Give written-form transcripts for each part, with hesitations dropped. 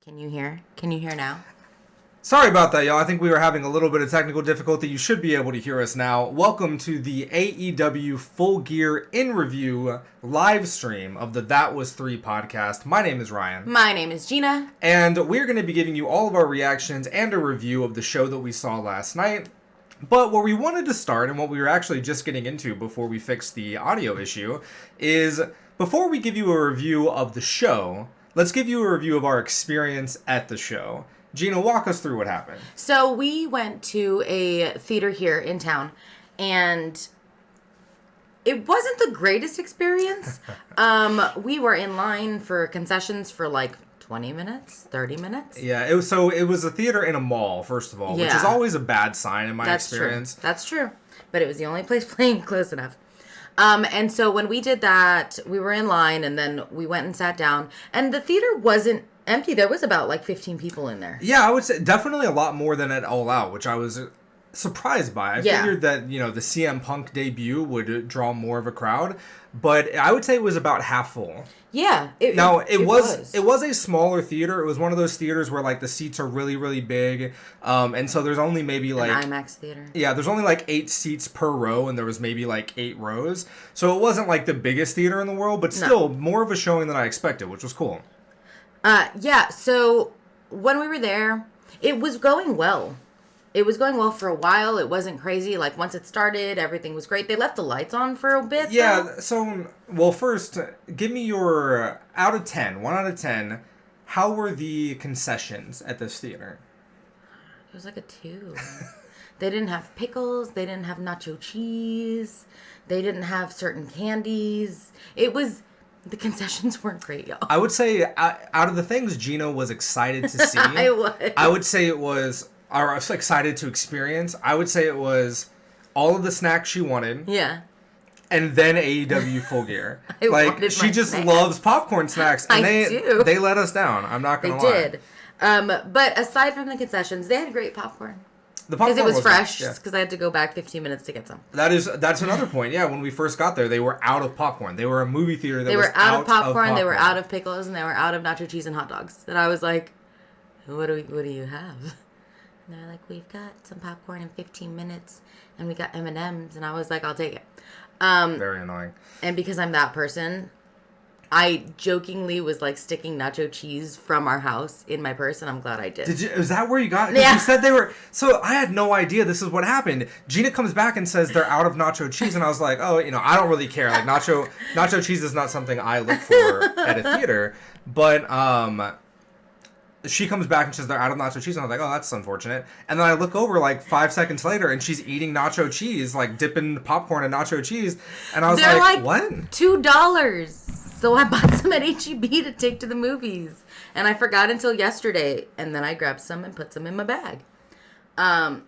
Can you hear? Can you hear now? Sorry about that, y'all. I think we were having a little bit of technical difficulty. You should be able to hear us now. Welcome to the AEW Full Gear in Review live stream of the That Was 3 podcast. My name is Ryan. My name is Gina. And we're going to be giving you all of our reactions and a review of the show that we saw last night. But where we wanted to start, and what we were actually just getting into before we fixed the audio issue, is before we give you a review of the show, let's give you a review of our experience at the show. Gina, walk us through what happened. So we went to a theater here in town, and it wasn't the greatest experience. We were in line for concessions for like 20 minutes, 30 minutes. Yeah, it was a theater in a mall, first of all, which is always a bad sign in my experience. True. That's true. But it was the only place playing close enough. And so when we did that, we were in line, and then we went and sat down, and the theater wasn't empty. There was about like 15 people in there. Yeah, I would say definitely a lot more than at All Out, which I was surprised by. I figured that, the CM Punk debut would draw more of a crowd, but I would say it was about half full. Yeah. It was a smaller theater. It was one of those theaters where like the seats are really, really big. And so there's only maybe like an IMAX theater. Yeah, there's only like 8 seats per row, and there was maybe like 8 rows. So it wasn't like the biggest theater in the world, but still more of a showing than I expected, which was cool. So when we were there, it was going well. It was going well for a while. It wasn't crazy. Like, once it started, everything was great. They left the lights on for a bit, though. So, well, first, give me your out of 10, 1 out of 10, how were the concessions at this theater? It was like a 2. They didn't have pickles. They didn't have nacho cheese. They didn't have certain candies. The concessions weren't great, y'all. I would say, out of the things Gina was excited to see, I would say it was, or I was excited to experience, I would say it was all of the snacks she wanted. Yeah. And then AEW Full Gear. She just loves popcorn snacks, and they let us down. I'm not going to lie. They did. But aside from the concessions, they had great popcorn. Because it was fresh, because I had to go back 15 minutes to get some. That's another point. Yeah, when we first got there, they were out of popcorn. They were a movie theater that was out of popcorn. They were out of popcorn. They were out of pickles, and they were out of nacho cheese and hot dogs. And I was like, what do you have? And they're like, we've got some popcorn in 15 minutes, and we got M&Ms. And I was like, I'll take it. Very annoying. And because I'm that person, I jokingly was like sticking nacho cheese from our house in my purse, and I'm glad I did. Is that where you got it? Yeah. You said they were. So I had no idea this is what happened. Gina comes back and says they're out of nacho cheese, and I was like, I don't really care. Like nacho cheese is not something I look for at a theater. But she comes back and says they're out of nacho cheese, and I'm like, oh, that's unfortunate. And then I look over like 5 seconds later, and she's eating nacho cheese, like dipping popcorn in nacho cheese, and I was like, what? $2. So I bought some at H-E-B to take to the movies. And I forgot until yesterday. And then I grabbed some and put some in my bag.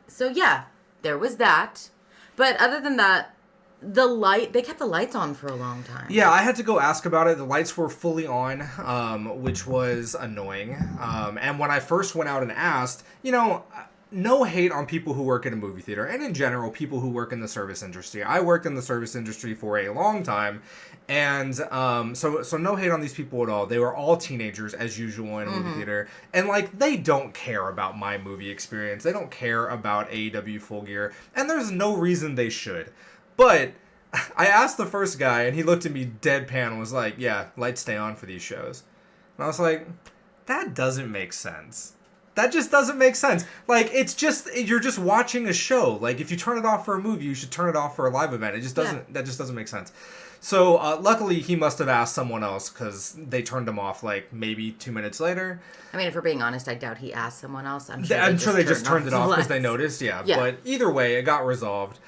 So yeah, there was that. But other than that, they kept the lights on for a long time. Yeah, I had to go ask about it. The lights were fully on, which was annoying. And when I first went out and asked, no hate on people who work in a movie theater, and in general, people who work in the service industry. I worked in the service industry for a long time, and so no hate on these people at all. They were all teenagers, as usual, in a movie theater, and they don't care about my movie experience. They don't care about AEW Full Gear, and there's no reason they should. But I asked the first guy, and he looked at me deadpan and was like, yeah, lights stay on for these shows. And I was like, that doesn't make sense. That just doesn't make sense. You're just watching a show. If you turn it off for a movie, you should turn it off for a live event. It just doesn't. That just doesn't make sense. So luckily, he must have asked someone else, because they turned him off maybe 2 minutes later. I mean, if we're being honest, I doubt he asked someone else. I'm sure they just turned it off because they noticed. Yeah, but either way, it got resolved.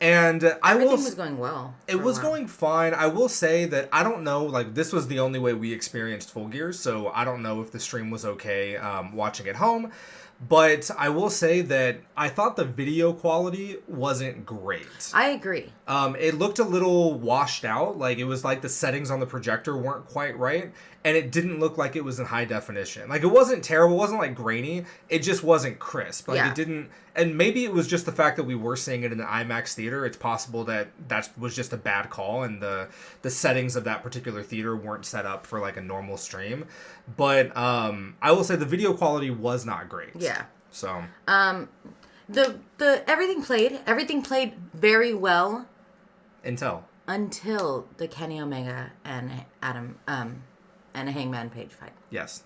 And everything was going well. It was going fine. I will say that I don't know, this was the only way we experienced Full Gear, so I don't know if the stream was okay watching at home. But I will say that I thought the video quality wasn't great. I agree. It looked a little washed out. It was like the settings on the projector weren't quite right. and it didn't look like it was in high definition. Like, it wasn't terrible, it wasn't like grainy, it just wasn't crisp. Like, it didn't, and maybe it was just the fact that we were seeing it in the IMAX theater. It's possible that was just a bad call, and the settings of that particular theater weren't set up for like a normal stream. But I will say the video quality was not great. Yeah. So the everything played very well until the Kenny Omega and Adam and a Hangman Page fight. Yes.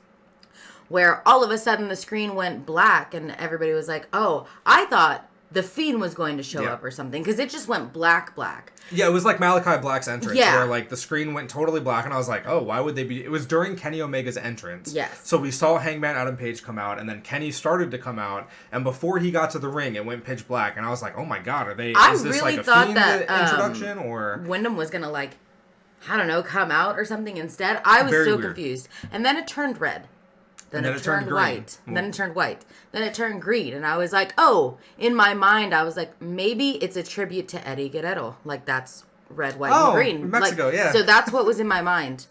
Where all of a sudden the screen went black and everybody was like, "Oh, I thought the Fiend was going to show up or something," because it just went black. Yeah, it was like Malachi Black's entrance, where like the screen went totally black, and I was like, "Oh, why would they be?" It was during Kenny Omega's entrance. Yes. So we saw Hangman Adam Page come out, and then Kenny started to come out, and before he got to the ring, it went pitch black, and I was like, "Oh my god, is this like a Fiend introduction or?" Wyndham was gonna like, I don't know, come out or something instead. I was so confused, and then it turned red. Then it turned white. Then it turned white. Then it turned green. And I was like, oh, in my mind, I was like, maybe it's a tribute to Eddie Guerrero. Like, that's red, white, and green. In Mexico, like, so that's what was in my mind.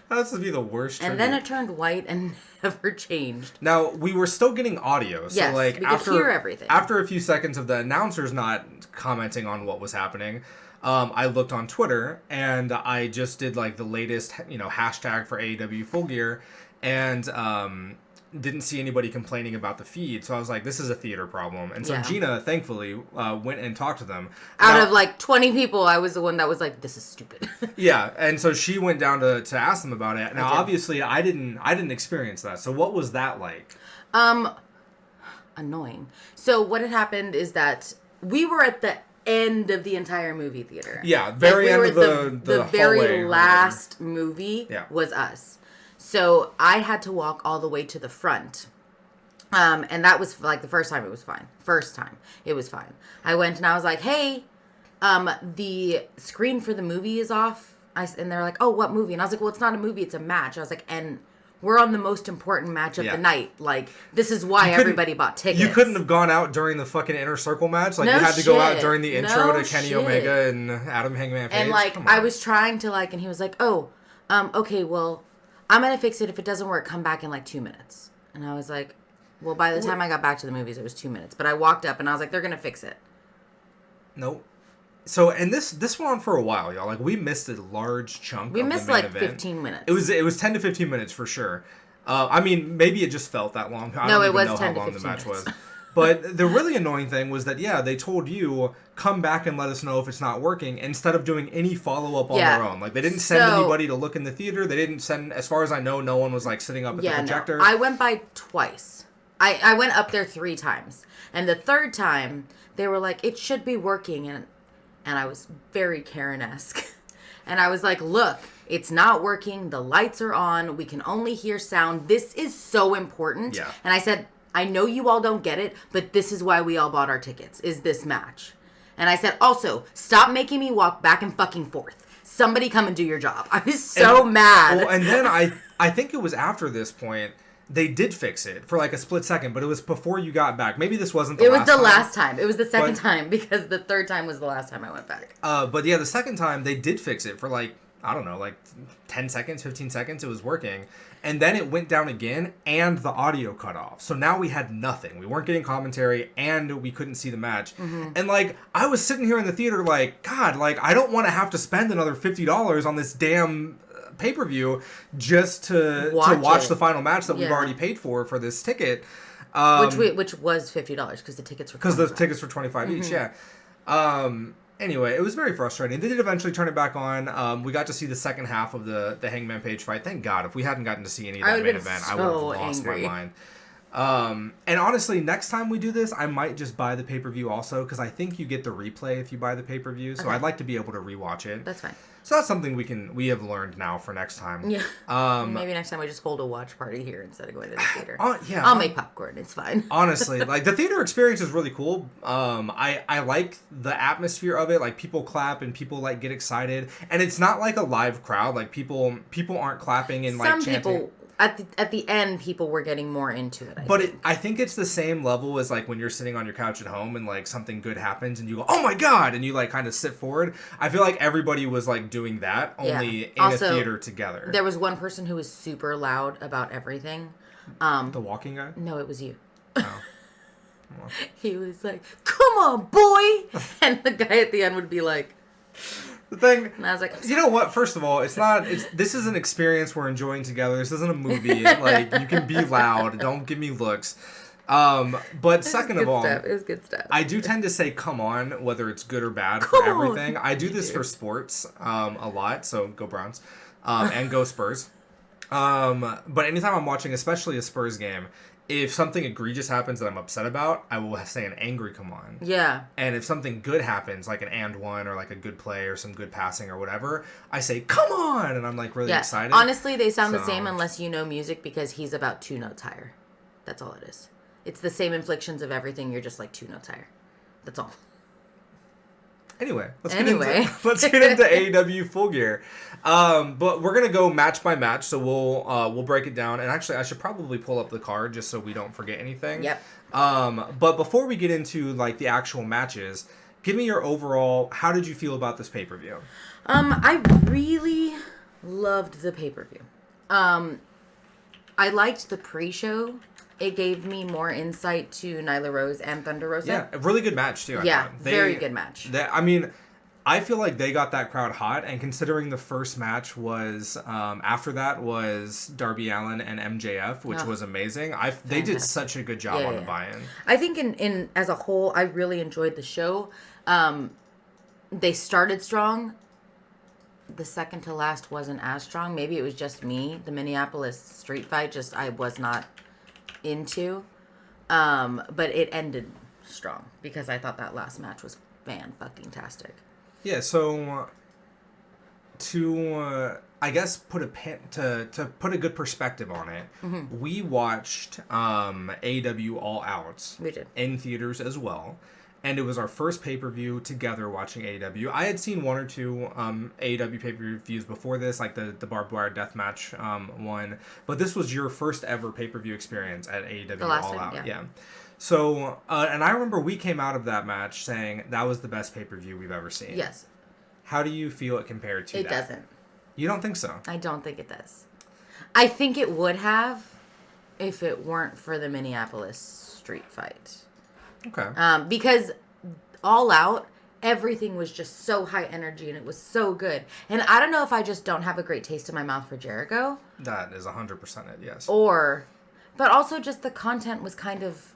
That would be the worst tribute. And then it turned white and never changed. Now, we were still getting audio. So, yes, like, we could hear everything. After a few seconds of the announcers not commenting on what was happening, I looked on Twitter, and I just did, like, the latest, hashtag for AEW Full Gear, and didn't see anybody complaining about the feed. So I was like, this is a theater problem. And so Gina, thankfully, went and talked to them. Out of, like, 20 people, I was the one that was like, this is stupid. Yeah, and so she went down to ask them about it. Now, obviously, I didn't experience that. So what was that like? Annoying. So what had happened is that we were at the end of the entire movie theater. Yeah, very end of the very last movie was us. So I had to walk all the way to the front. And that was like the first time it was fine. It was fine. I went and I was like, hey, the screen for the movie is off. And they're like, oh, what movie? And I was like, well, it's not a movie, it's a match. I was like, and we're on the most important match of the night. Like, this is why everybody bought tickets. You couldn't have gone out during the fucking Inner Circle match. Like, you had to go out during the intro to Kenny Omega and Adam Hangman Page. And, like, I was trying to, like, and he was like, oh, okay, well, I'm going to fix it. If it doesn't work, come back in, like, 2 minutes. And I was like, well, by the time I got back to the movies, it was 2 minutes. But I walked up, and I was like, they're going to fix it. Nope. So, and this went on for a while, y'all. Like, we missed a large chunk of the main event. We missed, like, 15 minutes. It was 10 to 15 minutes for sure. I mean, maybe it just felt that long. I don't even know how long the match was. But the really annoying thing was that, they told you, come back and let us know if it's not working, instead of doing any follow-up on their own. Like, they didn't send anybody to look in the theater. They didn't send, as far as I know, no one was, like, sitting up at the projector. No. I went by twice. I went up there 3 times. And the third time, they were like, it should be working. And I was very Karen-esque. And I was like, look, it's not working. The lights are on. We can only hear sound. This is so important. Yeah. And I said, I know you all don't get it, but this is why we all bought our tickets, is this match. And I said, also, stop making me walk back and fucking forth. Somebody come and do your job. I was so mad. Well, and then I think it was after this point, they did fix it for like a split second, but it was before you got back. Maybe this wasn't the last time. It was the last time. It was the second time, because the third time was the last time I went back. But yeah, the second time, they did fix it for like, I don't know, like 10 seconds, 15 seconds. It was working. And then it went down again, and the audio cut off. So now we had nothing. We weren't getting commentary, and we couldn't see the match. Mm-hmm. And, like, I was sitting here in the theater like, God, like, I don't want to have to spend another $50 on this damn pay-per-view just to watch the final match that we've already paid for this ticket. Which was $50, because the tickets were $25. Because the tickets were $25 each, yeah. Anyway, it was very frustrating. They did eventually turn it back on. We got to see the second half of the Hangman Page fight. Thank God. If we hadn't gotten to see any of that main event, I would have lost my mind. And honestly, next time we do this, I might just buy the pay-per-view also, because I think you get the replay if you buy the pay-per-view. So I'd like to be able to rewatch it. That's fine. So that's something we have learned now for next time. Yeah. Maybe next time we just hold a watch party here instead of going to the theater. Yeah. I'll make popcorn. It's fine. Honestly, like, the theater experience is really cool. I like the atmosphere of it. Like, people clap and people, like, get excited. And it's not like a live crowd. Like, people aren't clapping and, like, chanting. at the end, people were getting more into it. I think it's the same level as like when you're sitting on your couch at home and like something good happens and you go, oh my god, and you like kind of sit forward. I feel like everybody was like doing that, only in a theater together. There was one person who was super loud about everything. The walking guy? No, it was you. Oh. Well. He was like, come on, boy! And the guy at the end would be like... The thing... And I was like... You know what? First of all, this is an experience we're enjoying together. This isn't a movie. Like, you can be loud. Don't give me looks. But second of all... It was good stuff. I do tend to say come on, whether it's good or bad for everything. I do this for sports a lot, so go Browns. And go Spurs. But anytime I'm watching, especially a Spurs game... If something egregious happens that I'm upset about, I will say an angry come on. Yeah. And if something good happens, like an and one or like a good play or some good passing or whatever, I say, come on! And I'm like really excited. Honestly, they sound the same unless you know music because he's about 2 notes higher. That's all it is. It's the same inflections of everything. You're just like 2 notes higher. That's all. Anyway, let's get into AEW Full Gear. But we're gonna go match by match, so we'll break it down. And actually, I should probably pull up the card just so we don't forget anything. Yep. But before we get into like the actual matches, give me your overall. How did you feel about this pay-per-view? I really loved the pay-per-view. I liked the pre-show. It gave me more insight to Nyla Rose and Thunder Rosa. Yeah, a really good match, too. Very good match. I feel like they got that crowd hot, and considering the first match was, after that was Darby Allin and MJF, which was amazing. They did such a good job on the buy-in. I think in as a whole, I really enjoyed the show. They started strong. The second to last wasn't as strong. Maybe it was just me. The Minneapolis street fight, I was not... into but it ended strong because I thought that last match was fan-fucking-tastic. Yeah, so to I guess put a good perspective on it, we watched AEW All Out. We did. In theaters as well. And it was our first pay-per-view together watching AEW. I had seen 1 or 2 AEW pay-per-views before this, like the barbed wire deathmatch one. But this was your first ever pay-per-view experience at AEW All Out. Yeah. So, and I remember we came out of that match saying that was the best pay-per-view we've ever seen. Yes. How do you feel it compared to that? It doesn't. You don't think so? I don't think it does. I think it would have if it weren't for the Minneapolis street fight. Okay. Because All Out, everything was just so high energy and it was so good. And I don't know if I just don't have a great taste in my mouth for Jericho. That is 100% it, yes. But also just the content was kind of,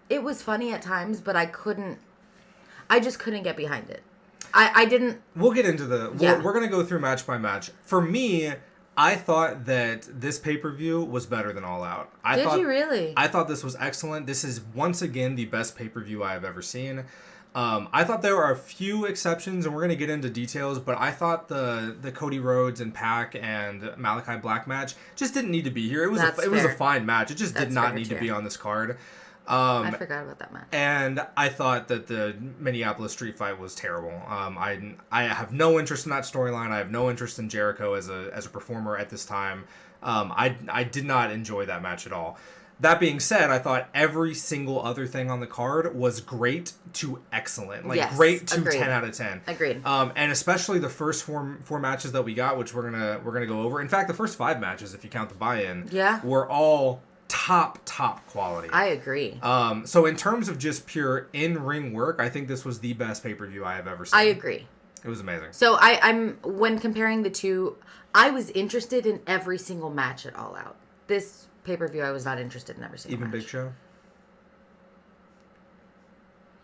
it was funny at times, but I just couldn't get behind it. I didn't. We'll get into we're going to go through match by match. For me, I thought that this pay-per-view was better than All Out. Did you really? I thought this was excellent. This is, once again, the best pay-per-view I have ever seen. I thought there were a few exceptions, and we're going to get into details, but I thought the Cody Rhodes and Pac and Malachi Black match just didn't need to be here. It was a fine match. It just did not need to be on this card. I forgot about that match. And I thought that the Minneapolis street fight was terrible. I have no interest in that storyline. I have no interest in Jericho as a performer at this time. I did not enjoy that match at all. That being said, I thought every single other thing on the card was great to excellent. Great to 10 out of 10. Agreed. And especially the first four matches that we got, which we're gonna go over. In fact, the first 5 matches, if you count the buy-in, were all top quality. I agree. So in terms of just pure in-ring work, I think this was the best pay-per-view I have ever seen. I agree. It was amazing. So I'm when comparing the two, I was interested in every single match at All Out. This pay-per-view, I was not interested in every single match. Even Big Show?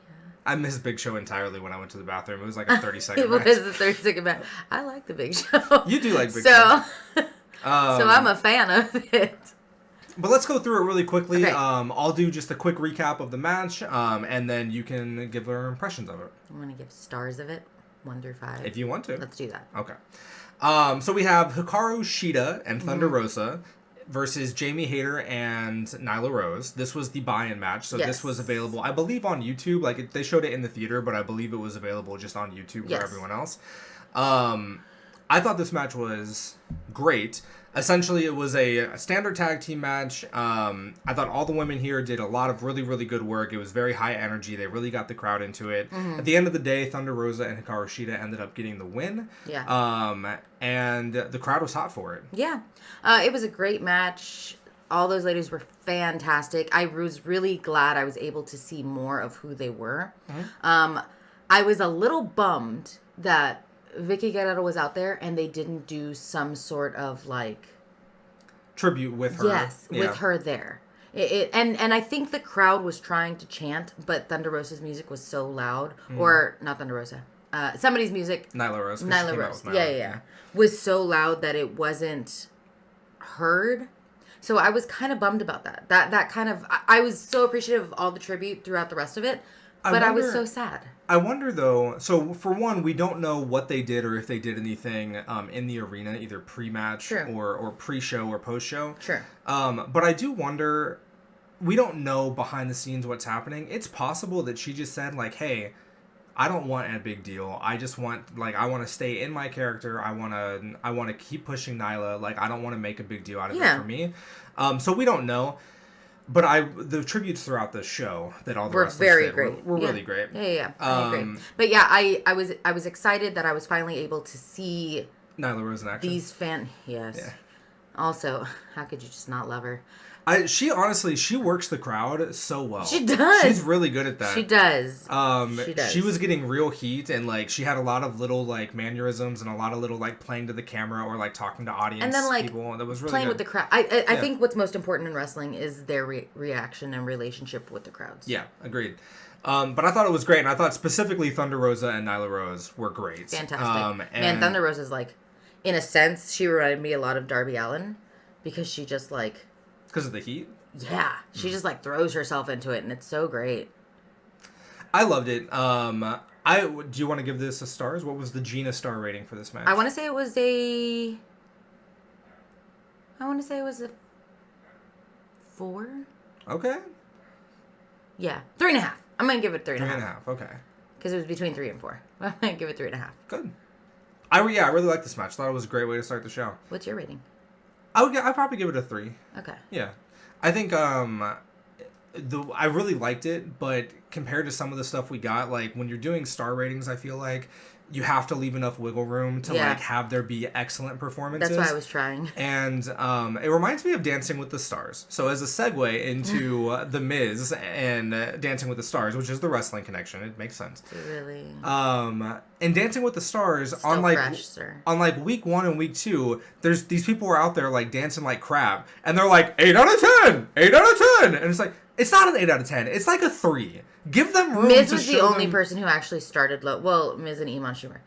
Yeah. I missed Big Show entirely when I went to the bathroom. It was like a 30-second match. It was a 30-second match. I like the Big Show. You do like Big Show. So I'm a fan of it. But let's go through it really quickly. Okay. I'll do just a quick recap of the match, and then you can give our impressions of it. I'm going to give stars of it, 1 through 5. If you want to. Let's do that. Okay. So we have Hikaru, Shida, and Thunder Rosa versus Jamie Hayter and Nyla Rose. This was the buy-in match, so this was available, I believe, on YouTube. They showed it in the theater, but I believe it was available just on YouTube for everyone else. I thought this match was great. Essentially, it was a standard tag team match. I thought all the women here did a lot of really, really good work. It was very high energy. They really got the crowd into it. At the end of the day, Thunder Rosa and Hikaru Shida ended up getting the win. Yeah. And the crowd was hot for it. Yeah. It was a great match. All those ladies were fantastic. I was really glad I was able to see more of who they were. I was a little bummed that Vicky Guerrero was out there and they didn't do some sort of like tribute with her. Yes, with her there. And I think the crowd was trying to chant, but Thunder Rosa's music was so loud, or not Thunder Rosa, somebody's music. Nyla Rose. Yeah. Was so loud that it wasn't heard. So I was kind of bummed about that. That kind of I was so appreciative of all the tribute throughout the rest of it, but I was so sad. I wonder, though, so for one, we don't know what they did or if they did anything in the arena, either pre-match or pre-show or post-show. Sure. But I do wonder, we don't know behind the scenes what's happening. It's possible that she just said, like, hey, I don't want a big deal. I just want, like, I want to stay in my character. I want to keep pushing Nyla. Like, I don't want to make a big deal out of it for me. So we don't know. But the tributes throughout the show that all the wrestlers did were really great. Yeah. I agree. But yeah, I was excited that I was finally able to see Nyla Rose in action. These Yes. Yeah. Also, how could you just not love her? She works the crowd so well. She does. She's really good at that. She does. She was getting real heat, and like she had a lot of little like mannerisms and a lot of little like playing to the camera or like talking to audience and then, like, people. That was really playing good. with the crowd. I think what's most important in wrestling is their reaction and relationship with the crowds. Yeah, agreed. But I thought it was great, and I thought specifically Thunder Rosa and Nyla Rose were great. Fantastic. Man, Thunder Rosa is like, in a sense, she reminded me a lot of Darby Allin because she just like. Because of the heat? Yeah. She just, like, throws herself into it, and it's so great. I loved it. Do you want to give this a stars? What was the Gina star rating for this match? I want to say it was a 4. Okay. Yeah. 3.5. I'm going to give it 3.5. 3.5, okay. Because it was between 3 and 4. I'm going to give it 3.5. Good. I really liked this match. Thought it was a great way to start the show. What's your rating? I'd probably give it a 3. Okay. Yeah. I think I really liked it, but compared to some of the stuff we got, like when you're doing star ratings, I feel like you have to leave enough wiggle room to like have there be excellent performances. That's why I was trying. And it reminds me of Dancing with the Stars. So as a segue into The Miz and Dancing with the Stars, which is the wrestling connection, it makes sense. Really. And Dancing with the Stars Still on like week 1 and week 2, there's these people were out there like dancing like crap, and they're like 8 out of 10, 8 out of 10, and it's like it's not an 8 out of 10, it's like a 3. Give them room. Miz was the only person who actually started low. Well, Miz and Iman Schumer,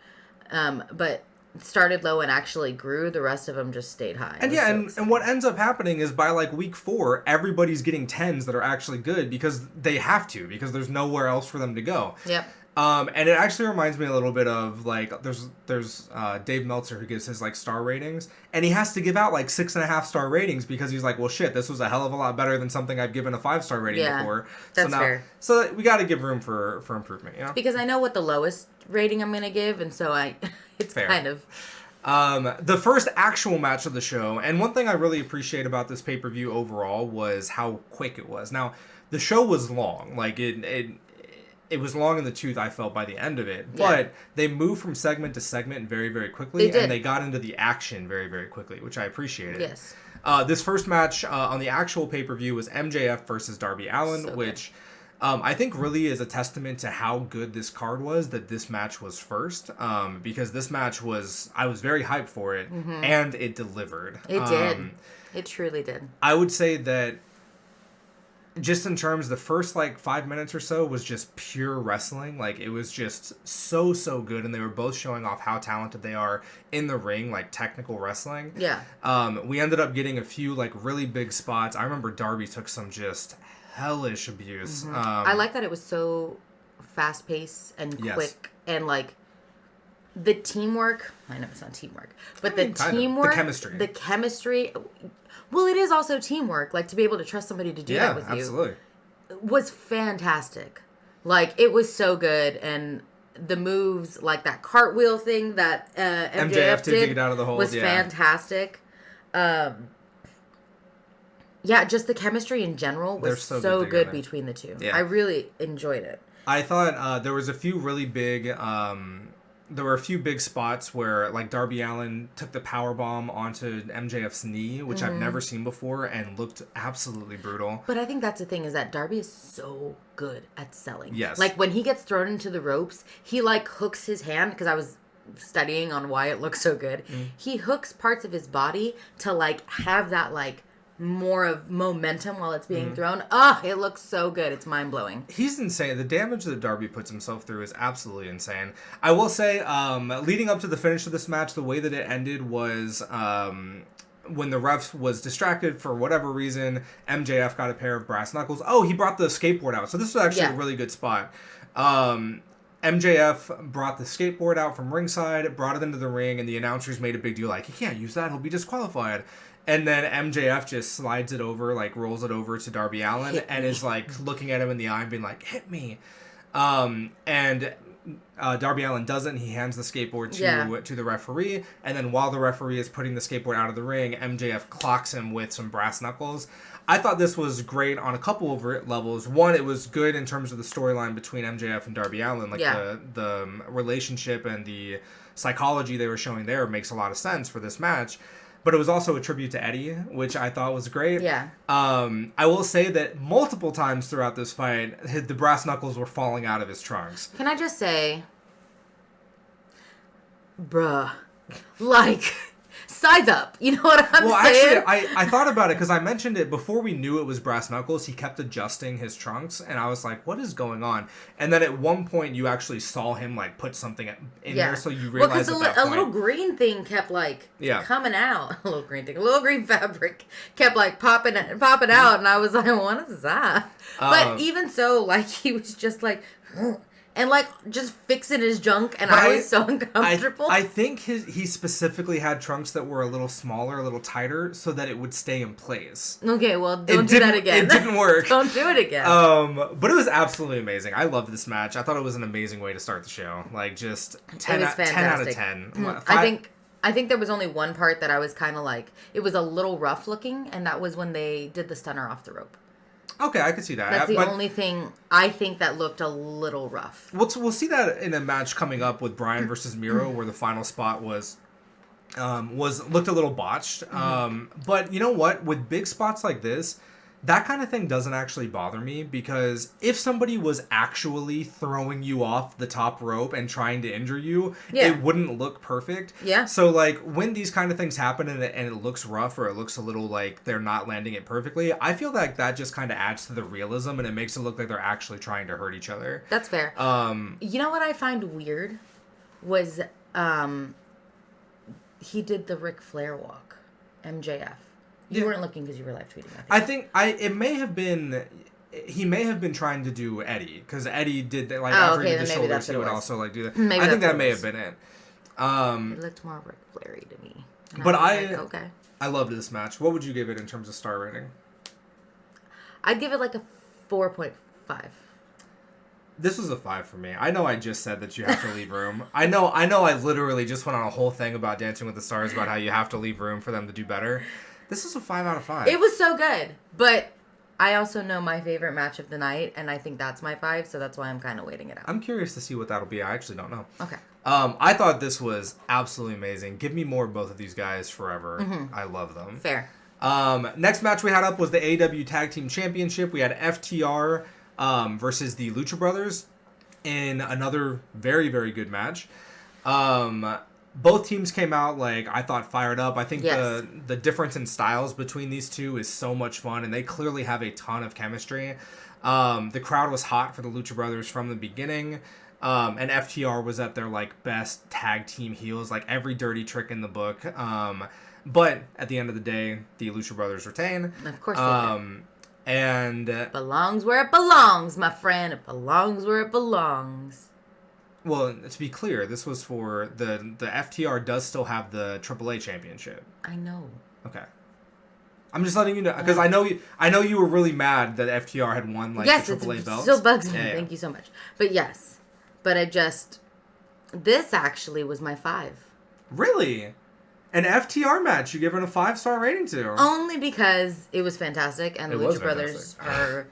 but started low and actually grew. The rest of them just stayed high. And and what ends up happening is by like week 4, everybody's getting 10s that are actually good because they have to, because there's nowhere else for them to go. Yep. And it actually reminds me a little bit of like there's Dave Meltzer who gives his like star ratings, and he has to give out like 6.5 star ratings because he's like, well shit, this was a hell of a lot better than something I've given a 5-star rating before. That's fair. So we got to give room for improvement, you know? Because I know what the lowest rating I'm gonna give, and so it's fair. Kind of. The first actual match of the show, and one thing I really appreciate about this pay-per-view overall was how quick it was. Now, the show was long, like it was long in the tooth, I felt, by the end of it. But they moved from segment to segment very, very quickly. And they got into the action very, very quickly, which I appreciated. Yes. This first match on the actual pay-per-view was MJF versus Darby Allin, which I think really is a testament to how good this card was that this match was first. Because this match I was very hyped for it, and it delivered. It did. It truly did. I would say that just in terms, the first like 5 minutes or so was just pure wrestling. Like it was just so good, and they were both showing off how talented they are in the ring, like technical wrestling. Yeah. We ended up getting a few like really big spots. I remember Darby took some just hellish abuse. I like that it was so fast paced and quick, and like the teamwork. I know it's not teamwork, but the teamwork, the chemistry. Well, it is also teamwork. Like, to be able to trust somebody to do that with you absolutely. Was fantastic. Like, it was so good. And the moves, like that cartwheel thing that MJF did to get out of the hole, was fantastic. Yeah, just the chemistry in general was so good between the two. Yeah. I really enjoyed it. I thought there was a few really big... there were a few big spots where, like, Darby Allin took the powerbomb onto MJF's knee, which I've never seen before, and looked absolutely brutal. But I think that's the thing, is that Darby is so good at selling. Yes. Like, when he gets thrown into the ropes, he, like, hooks his hand, because I was studying on why it looks so good. He hooks parts of his body to, like, have that, like, more of momentum while it's being thrown. It looks so good. It's mind-blowing. He's insane. The damage that Darby puts himself through is absolutely insane. I will say, leading up to the finish of this match, the way that it ended was when the ref was distracted for whatever reason, MJF got a pair of brass knuckles. Oh, he brought the skateboard out. So this was actually a really good spot. MJF brought the skateboard out from ringside, brought it into the ring, and the announcers made a big deal, like, he can't use that, he'll be disqualified. And then MJF just slides it over, like, rolls it over to Darby Allin, and is, like, looking at him in the eye and being like, hit me. And Darby Allin does it, and he hands the skateboard to the referee, and then while the referee is putting the skateboard out of the ring, MJF clocks him with some brass knuckles. I thought this was great on a couple of levels. One, it was good in terms of the storyline between MJF and Darby Allin. Like, the relationship and the psychology they were showing there makes a lot of sense for this match. But it was also a tribute to Eddie, which I thought was great. Yeah. I will say that multiple times throughout this fight, the brass knuckles were falling out of his trunks. Can I just say, bruh, like, size up. You know what I'm saying? Well, actually, I thought about it because I mentioned it before we knew it was brass knuckles. He kept adjusting his trunks, and I was like, what is going on? And then at one point, you actually saw him, like, put something in there, so you realized a little green thing kept, like, coming out. A little green thing. A little green fabric kept, like, popping out, and I was like, what is that? But even so, like, he was just like... And, like, just fixing his junk, and I was so uncomfortable. I think he specifically had trunks that were a little smaller, a little tighter, so that it would stay in place. Okay, well, don't do that again. It didn't work. Don't do it again. But it was absolutely amazing. I loved this match. I thought it was an amazing way to start the show. Like, just 10 out of 10. I think there was only one part that I was kind of like, it was a little rough looking, and that was when they did the stunner off the rope. Okay, I could see that. That's the only thing I think that looked a little rough. We'll see that in a match coming up with Bryan versus Miro, where the final spot looked a little botched. But you know what? With big spots like this, that kind of thing doesn't actually bother me, because if somebody was actually throwing you off the top rope and trying to injure you, it wouldn't look perfect. Yeah. So, like, when these kind of things happen and it looks rough, or it looks a little like they're not landing it perfectly, I feel like that just kind of adds to the realism, and it makes it look like they're actually trying to hurt each other. That's fair. You know what I find weird was he did the Ric Flair walk, MJF. You weren't looking because you were live tweeting. It may have been. He may have been trying to do Eddie, because Eddie did that. Like, after he did the shoulders, he would also, like, do that. I think that may have been it. It looked more Ric Flair-y to me. But I loved this match. What would you give it in terms of star rating? I'd give it like a 4.5. This was a 5 for me. I know I just said that you have to leave room. I know I literally just went on a whole thing about Dancing with the Stars, about how you have to leave room for them to do better. This is a 5 out of 5. It was so good, but I also know my favorite match of the night, and I think that's my 5, so that's why I'm kind of waiting it out. I'm curious to see what that'll be. I actually don't know. Okay. I thought this was absolutely amazing. Give me more of both of these guys forever. Mm-hmm. I love them. Fair. Next match we had up was the AEW Tag Team Championship. We had FTR versus the Lucha Brothers in another very, very good match. Both teams came out, like, I thought, fired up. I think the difference in styles between these two is so much fun, and they clearly have a ton of chemistry. The crowd was hot for the Lucha Brothers from the beginning, and FTR was at their, like, best tag team heels, like, every dirty trick in the book. But at the end of the day, the Lucha Brothers retain. Of course they do. And belongs where it belongs, my friend. It belongs where it belongs. Well, to be clear, this was for the FTR does still have the AAA championship. I know. Okay. I'm just letting you know, because I know you were really mad that FTR had won, like, the AAA belt. It still bugs me. Yeah. Thank you so much. But yes, but I just This actually was my 5. Really? An FTR match you give it a 5-star rating to? Only because it was fantastic, and the Lucha Brothers are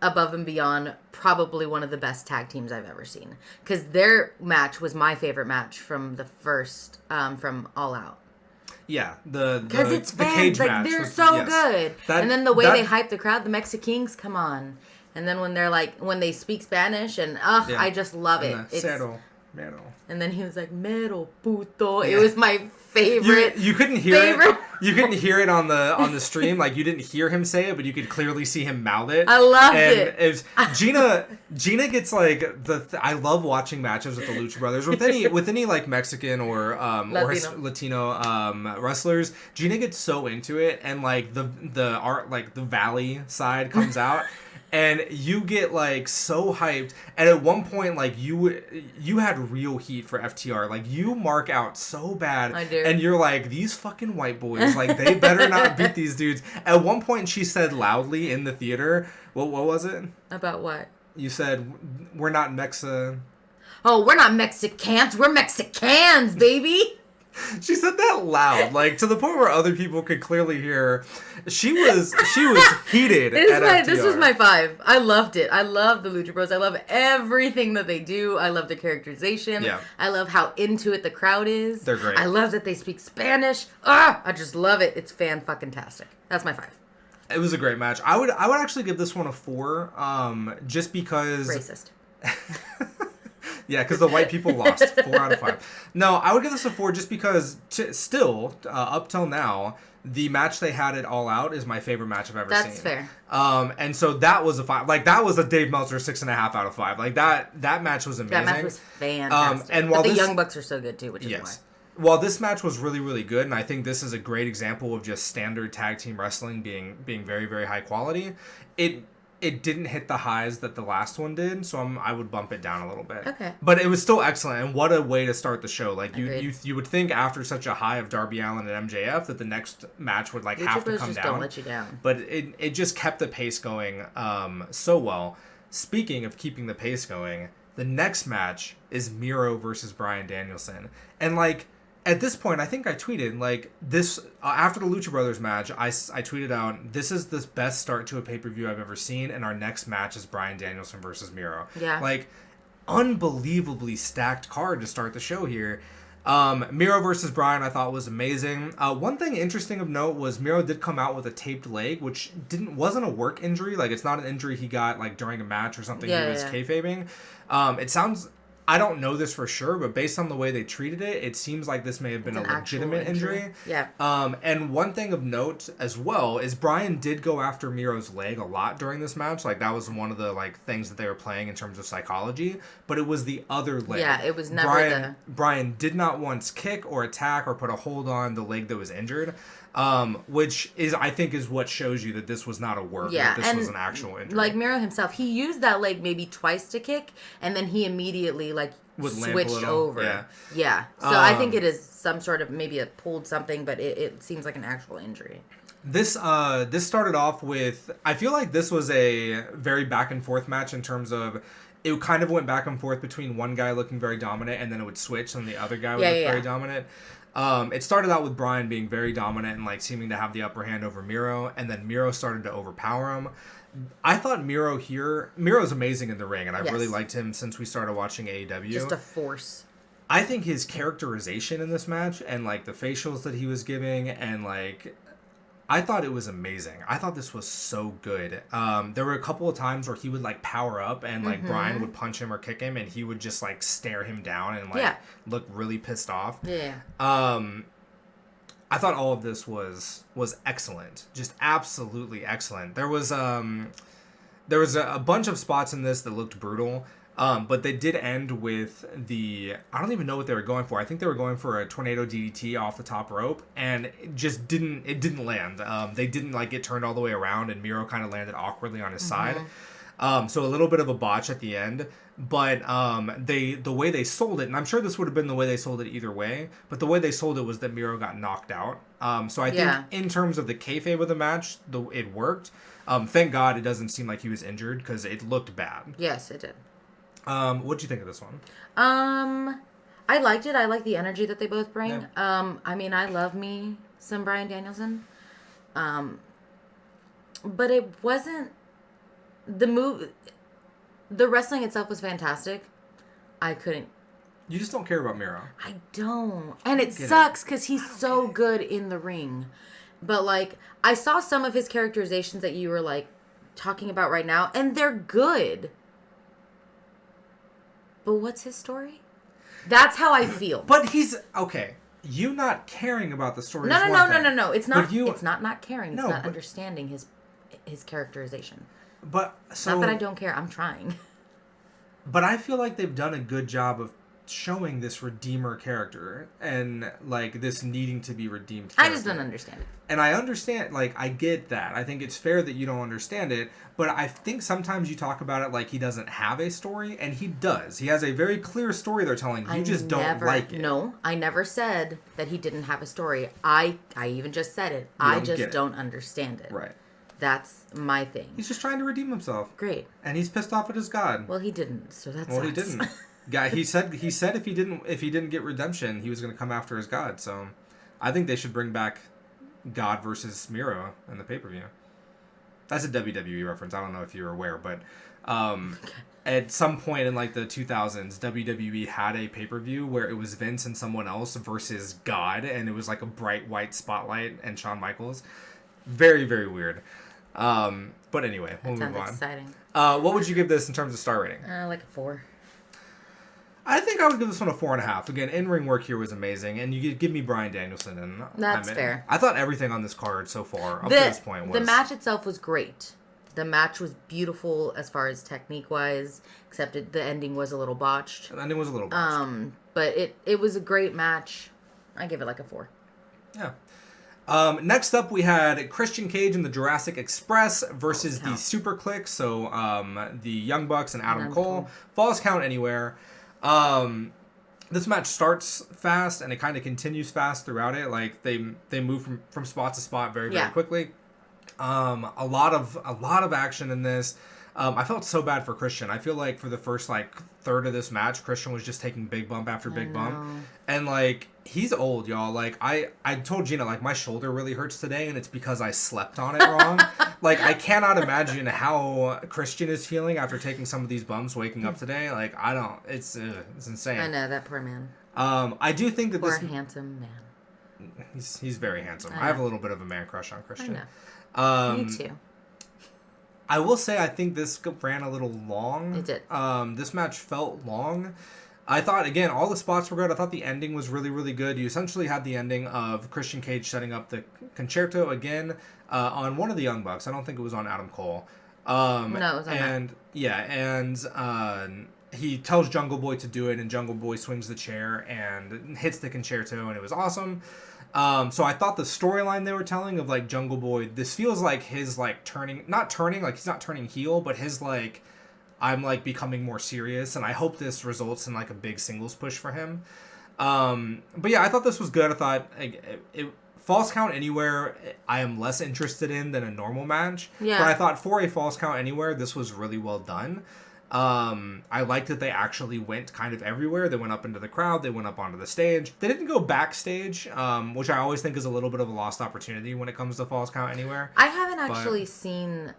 above and beyond probably one of the best tag teams I've ever seen. Because their match was my favorite match from the first, from All Out. Yeah, the cage match. They're so good. And then the way they hype the crowd, the Mexicans come on. And then when they're like, when they speak Spanish, and I just love it. Mero. And then he was like, Mero puto. Yeah. It was my favorite. You couldn't hear it. You couldn't hear it on the stream. Like, you didn't hear him say it, but you could clearly see him mouth it. I loved it. Gina gets like I love watching matches with the Lucha Brothers with any like Mexican or Latino wrestlers. Gina gets so into it, and like the art, like the Valley side comes out. And you get, like, so hyped. And at one point, like, you had real heat for FTR. Like, you mark out so bad. I do. And you're like, these fucking white boys, like, they better not beat these dudes. At one point, she said loudly in the theater, what was it? About what? You said, we're not Mexa... Oh, we're not Mexicans. We're Mexicans, baby. She said that loud, like to the point where other people could clearly hear her. She was heated. This was my 5. I loved it. I love the Lucha Bros. I love everything that they do. I love the characterization. Yeah. I love how into it the crowd is. They're great. I love that they speak Spanish. I just love it. It's fan-fucking-tastic. That's my 5. It was a great match. I would actually give this one a 4, just because racist. Yeah, because the white people lost. 4 out of 5. No, I would give this a 4 just because still, up till now, the match they had at All Out is my favorite match I've ever seen. That's fair. And so that was a 5. Like, that was a Dave Meltzer 6.5 out of 5. Like, that match was amazing. That match was fantastic. And while the Young Bucks are so good, too, which is why. While this match was really, really good, and I think this is a great example of just standard tag team wrestling being very, very high quality, it didn't hit the highs that the last one did, so I would bump it down a little bit. Okay. But it was still excellent, and what a way to start the show. Like, you would think after such a high of Darby Allin and MJF that the next match would, like, have to come just down. Don't let you down. But it just kept the pace going so well. Speaking of keeping the pace going, the next match is Miro versus Bryan Danielson. And, like, at this point, I think I tweeted, like, this, after the Lucha Brothers match, I tweeted out, this is the best start to a pay-per-view I've ever seen, and our next match is Bryan Danielson versus Miro. Yeah. Like, unbelievably stacked card to start the show here. Miro versus Bryan I thought was amazing. One thing interesting of note was Miro did come out with a taped leg, which wasn't a work injury. Like, it's not an injury he got, like, during a match or something he was kayfabing. It sounds... I don't know this for sure, but based on the way they treated it, it seems like this may have been a legitimate injury. Yeah. And one thing of note as well is Bryan did go after Miro's leg a lot during this match. Like, that was one of the, like, things that they were playing in terms of psychology. But it was the other leg. Yeah, it was never Bryan did not once kick or attack or put a hold on the leg that was injured. Which is, I think, is what shows you that this was not a work. Yeah, that this was an actual injury. Like Miro himself, he used that leg maybe twice to kick, and then he immediately switched over. Yeah. So I think it is some sort of maybe a pulled something, but it seems like an actual injury. This started off with, I feel like this was a very back and forth match in terms of. It kind of went back and forth between one guy looking very dominant, and then it would switch, and the other guy would look very dominant. It started out with Bryan being very dominant and, like, seeming to have the upper hand over Miro, and then Miro started to overpower him. I thought Miro's amazing in the ring, and I've really liked him since we started watching AEW. Just a force. I think his characterization in this match, and, like, the facials that he was giving, and, like... I thought it was amazing. I thought this was so good. There were a couple of times where he would, like, power up and, like, Bryan would punch him or kick him, and he would just, like, stare him down and, like, look really pissed off. Yeah. I thought all of this was excellent. Just absolutely excellent. There was a bunch of spots in this that looked brutal. But they did end with I don't even know what they were going for. I think they were going for a tornado DDT off the top rope, and it didn't land. They didn't, like, get turned all the way around, and Miro kind of landed awkwardly on his side. So a little bit of a botch at the end, but the way they sold it, and I'm sure this would have been the way they sold it either way, but the way they sold it was that Miro got knocked out. So I think in terms of the kayfabe of the match, it worked. Thank God it doesn't seem like he was injured, because it looked bad. Yes, it did. What did you think of this one? I I liked it. I like the energy that they both bring. Yeah. I mean, I love me some Bryan Danielson. But it wasn't the wrestling itself was fantastic. I couldn't. You just don't care about Miro. I don't. And it sucks because he's so good in the ring. But, like, I saw some of his characterizations that you were, like, talking about right now, and they're good. But what's his story? That's how I feel. But he's... Okay. You not caring about the story No. It's not you, it's not caring. It's not understanding his characterization. But, so... Not that I don't care. I'm trying. But I feel like they've done a good job of showing this redeemer character and like this needing to be redeemed character. I just don't understand it. And I understand, like, I get that. I think it's fair that you don't understand it, but I think sometimes you talk about it like he doesn't have a story, and he does. He has a very clear story they're telling. You just don't like it. No, I never said that he didn't have a story. I even just said it. I just don't understand it. Right. That's my thing. He's just trying to redeem himself. Great. And he's pissed off at his god. Well, he didn't, so that's Well, he didn't. Yeah, he said if he didn't get redemption, he was going to come after his god. So, I think they should bring back God versus Miro in the pay-per-view. That's a WWE reference. I don't know if you're aware, but at some point in like the 2000s, WWE had a pay-per-view where it was Vince and someone else versus God, and it was like a bright white spotlight and Shawn Michaels. Very, very weird. But anyway, we'll move on. Exciting. What would you give this in terms of star rating? Like a 4. I think I would give this one a 4.5. Again, in-ring work here was amazing, and you give me Bryan Danielson, and that's fair. I thought everything on this card so far up to this point was... The match itself was great. The match was beautiful as far as technique-wise, except the ending was a little botched. The ending was a little botched. But it was a great match. I give it like a 4. Yeah. Next up, we had Christian Cage and the Jurassic Express versus the Super Clique. So, the Young Bucks and Adam Cole. Falls Count Anywhere. This match starts fast and it kind of continues fast throughout it. Like they move from spot to spot very quickly. A lot of action in this. I felt so bad for Christian. I feel like for the first like third of this match, Christian was just taking big bump after big bump, and like he's old, y'all. Like I told Gina, like my shoulder really hurts today, and it's because I slept on it wrong. Like I cannot imagine how Christian is feeling after taking some of these bumps, waking up today. Like I don't. It's insane. I know that poor man. I do think that poor handsome man. He's very handsome. I have a little bit of a man crush on Christian. I know. Me too. I will say I think this ran a little long. It did. This match felt long. I thought, again, all the spots were good. I thought the ending was really, really good. You essentially had the ending of Christian Cage setting up the concerto again on one of the Young Bucks. I don't think it was on Adam Cole. No, it was on and yeah, and he tells Jungle Boy to do it, and Jungle Boy swings the chair and hits the concerto, and it was awesome. So I thought the storyline they were telling of like Jungle Boy, this feels like his like not turning, like he's not turning heel, but his like, I'm like becoming more serious, and I hope this results in like a big singles push for him. But yeah, I thought this was good. I thought it Falls Count Anywhere I am less interested in than a normal match. Yeah. But I thought for a Falls Count Anywhere, this was really well done. I liked that they actually went kind of everywhere. They went up into the crowd. They went up onto the stage. They didn't go backstage, which I always think is a little bit of a lost opportunity when it comes to Falls Count Anywhere. I haven't actually seen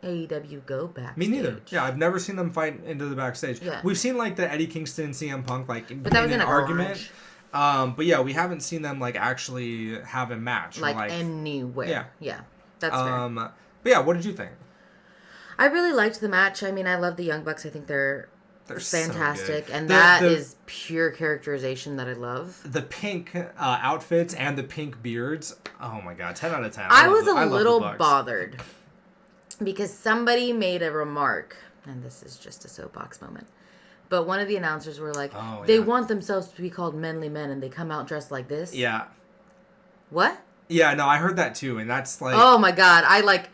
AEW go backstage. Me neither. Yeah, I've never seen them fight into the backstage. Yeah. We've seen like the Eddie Kingston CM Punk like but that was in an argument. But yeah, we haven't seen them like actually have a match. Like anywhere. Yeah. That's fair. But yeah, what did you think? I really liked the match. I mean, I love the Young Bucks. I think they're fantastic. So and that is pure characterization that I love. The pink outfits and the pink beards. Oh my god, 10 out of 10. I was a little bothered because somebody made a remark, and this is just a soapbox moment, but one of the announcers were like, they want themselves to be called manly men, and they come out dressed like this? Yeah. What? Yeah, no, I heard that too, and that's like... Oh my god, I like...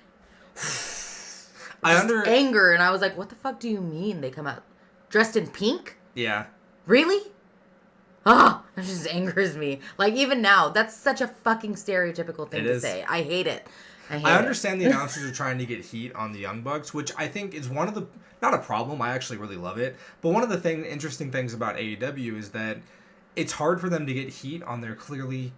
anger, and I was like, what the fuck do you mean they come out dressed in pink? Yeah. Really? Ah, that just angers me. Like, even now, that's such a fucking stereotypical thing to say. I hate it. I understand the announcers are trying to get heat on the Young Bucks, which I think is one of the... Not a problem, I actually really love it. But one of the interesting things about AEW is that it's hard for them to get heat on their clearly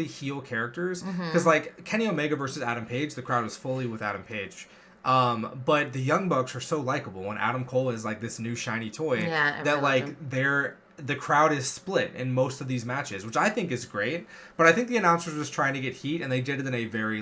heel characters. Because, Kenny Omega versus Adam Page, the crowd was fully with Adam Page. But the Young Bucks are so likable, and Adam Cole is, this new shiny toy that, the crowd is split in most of these matches, which I think is great. But I think the announcers was trying to get heat, and they did it in a very,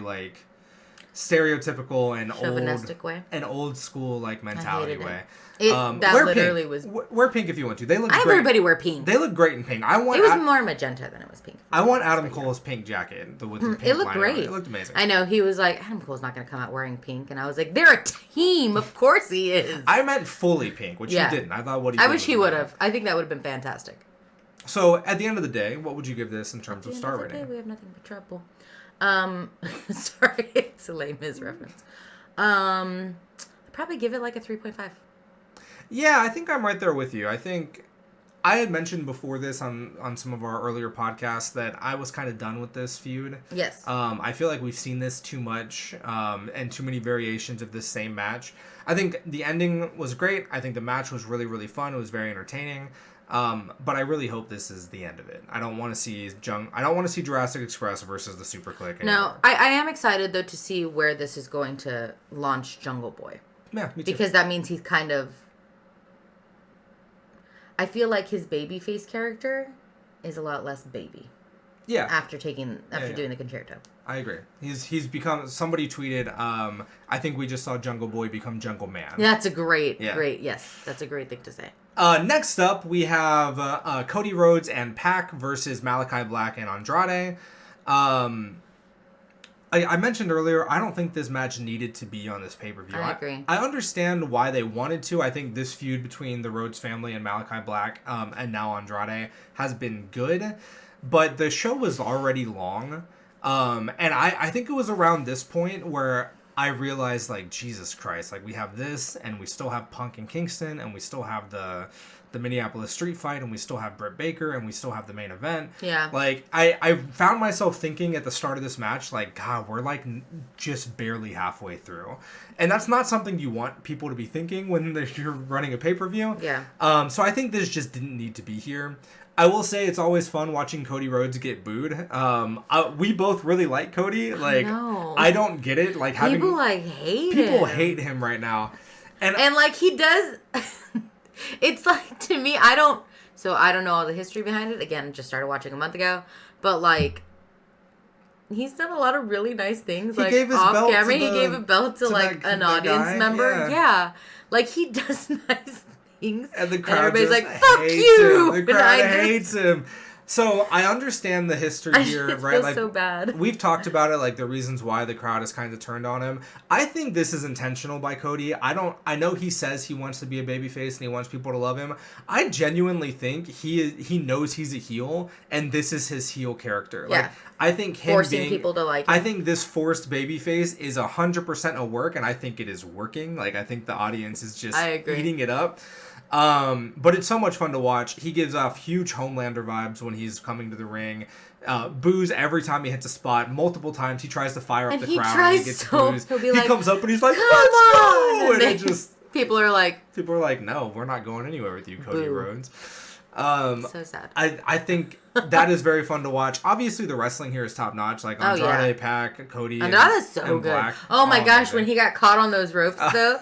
stereotypical and chauvinistic way, an old school mentality way. That literally pink. was. Wear pink if you want to. They look. Everybody wear pink. They look great in pink. It was more magenta than it was pink. I want Adam Cole's pink jacket with the pink. It looked great. It looked amazing. I know, he was like, Adam Cole's not going to come out wearing pink, and I was like, they're a team. Of course he is. I meant fully pink, which he didn't. I thought what he. I wish he would have. I think that would have been fantastic. So at the end of the day, what would you give this in terms of star rating? We have nothing but trouble. Sorry, it's a Les Mis reference. I'd probably give it a 3.5. Yeah, I think I'm right there with you. I think I had mentioned before this on some of our earlier podcasts that I was kind of done with this feud. Yes. I feel like we've seen this too much and too many variations of this same match. I think the ending was great. I think the match was really, really fun. It was very entertaining. But I really hope this is the end of it. I don't want to see Jurassic Express versus the Super Click anymore. No, I am excited though to see where this is going to launch Jungle Boy. Yeah, me too. Because that means he's kind of. I feel like his babyface character is a lot less baby. Yeah. After doing the concerto. I agree. He's become. Somebody tweeted. I think we just saw Jungle Boy become Jungle Man. That's a great. Yes, that's a great thing to say. Next up, we have Cody Rhodes and Pac versus Malachi Black and Andrade. I mentioned earlier, I don't think this match needed to be on this pay-per-view. I agree. I understand why they wanted to. I think this feud between the Rhodes family and Malachi Black, and now Andrade, has been good. But the show was already long. And I think it was around this point where I realized, Jesus Christ, we have this, and we still have Punk and Kingston, and we still have the Minneapolis street fight, and we still have Britt Baker, and we still have the main event. Yeah. I found myself thinking at the start of this match, God, we're just barely halfway through. And that's not something you want people to be thinking when you're running a pay-per-view. Yeah. So I think this just didn't need to be here. I will say it's always fun watching Cody Rhodes get booed. We both really like Cody. I don't get it. People hate him. People hate him right now. And he does. It's to me, I don't know all the history behind it. Again, just started watching a month ago. But he's done a lot of really nice things. He gave his off belt camera. to He gave a belt to an audience member. Yeah. He does nice things. And the crowd everybody's just fuck you! Him. The crowd hates him. So I understand the history here, right? Feels so bad. We've talked about it, the reasons why the crowd is kind of turned on him. I think this is intentional by Cody. I know he says he wants to be a babyface and he wants people to love him. I genuinely think he knows he's a heel, and this is his heel character. Yeah. I think him forcing people to like him. I think this forced babyface is 100% a work, and I think it is working. I think the audience is just eating it up. But it's so much fun to watch. He gives off huge Homelander vibes when he's coming to the ring. Boos every time he hits a spot. Multiple times he tries to fire up the crowd. And he gets boos. He comes up and he's like, "Let's go!" And it just people are like, "No, we're not going anywhere with you, Cody Rhodes." So sad. I think that is very fun to watch. Obviously, the wrestling here is top notch. Andrade, Pac, Cody, Andrade's so good. Black. Oh my gosh, when he got caught on those ropes though.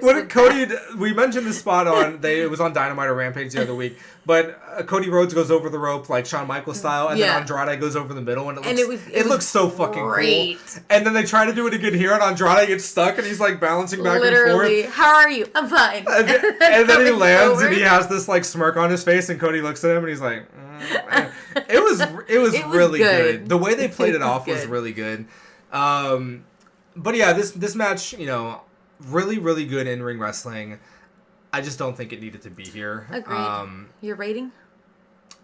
When Cody, we mentioned this spot it was on Dynamite or Rampage the other week, but Cody Rhodes goes over the rope Shawn Michaels style, and then Andrade goes over the middle, and it looks so fucking cool. And then they try to do it again here, and Andrade gets stuck, and he's balancing back and forth. How are you? I'm fine. And then he lands, and he has this smirk on his face, and Cody looks at him, and he's like, It was really good. The way they played it off was really good. But yeah, this match, really, really good in-ring wrestling. I just don't think it needed to be here. Agreed. Your rating?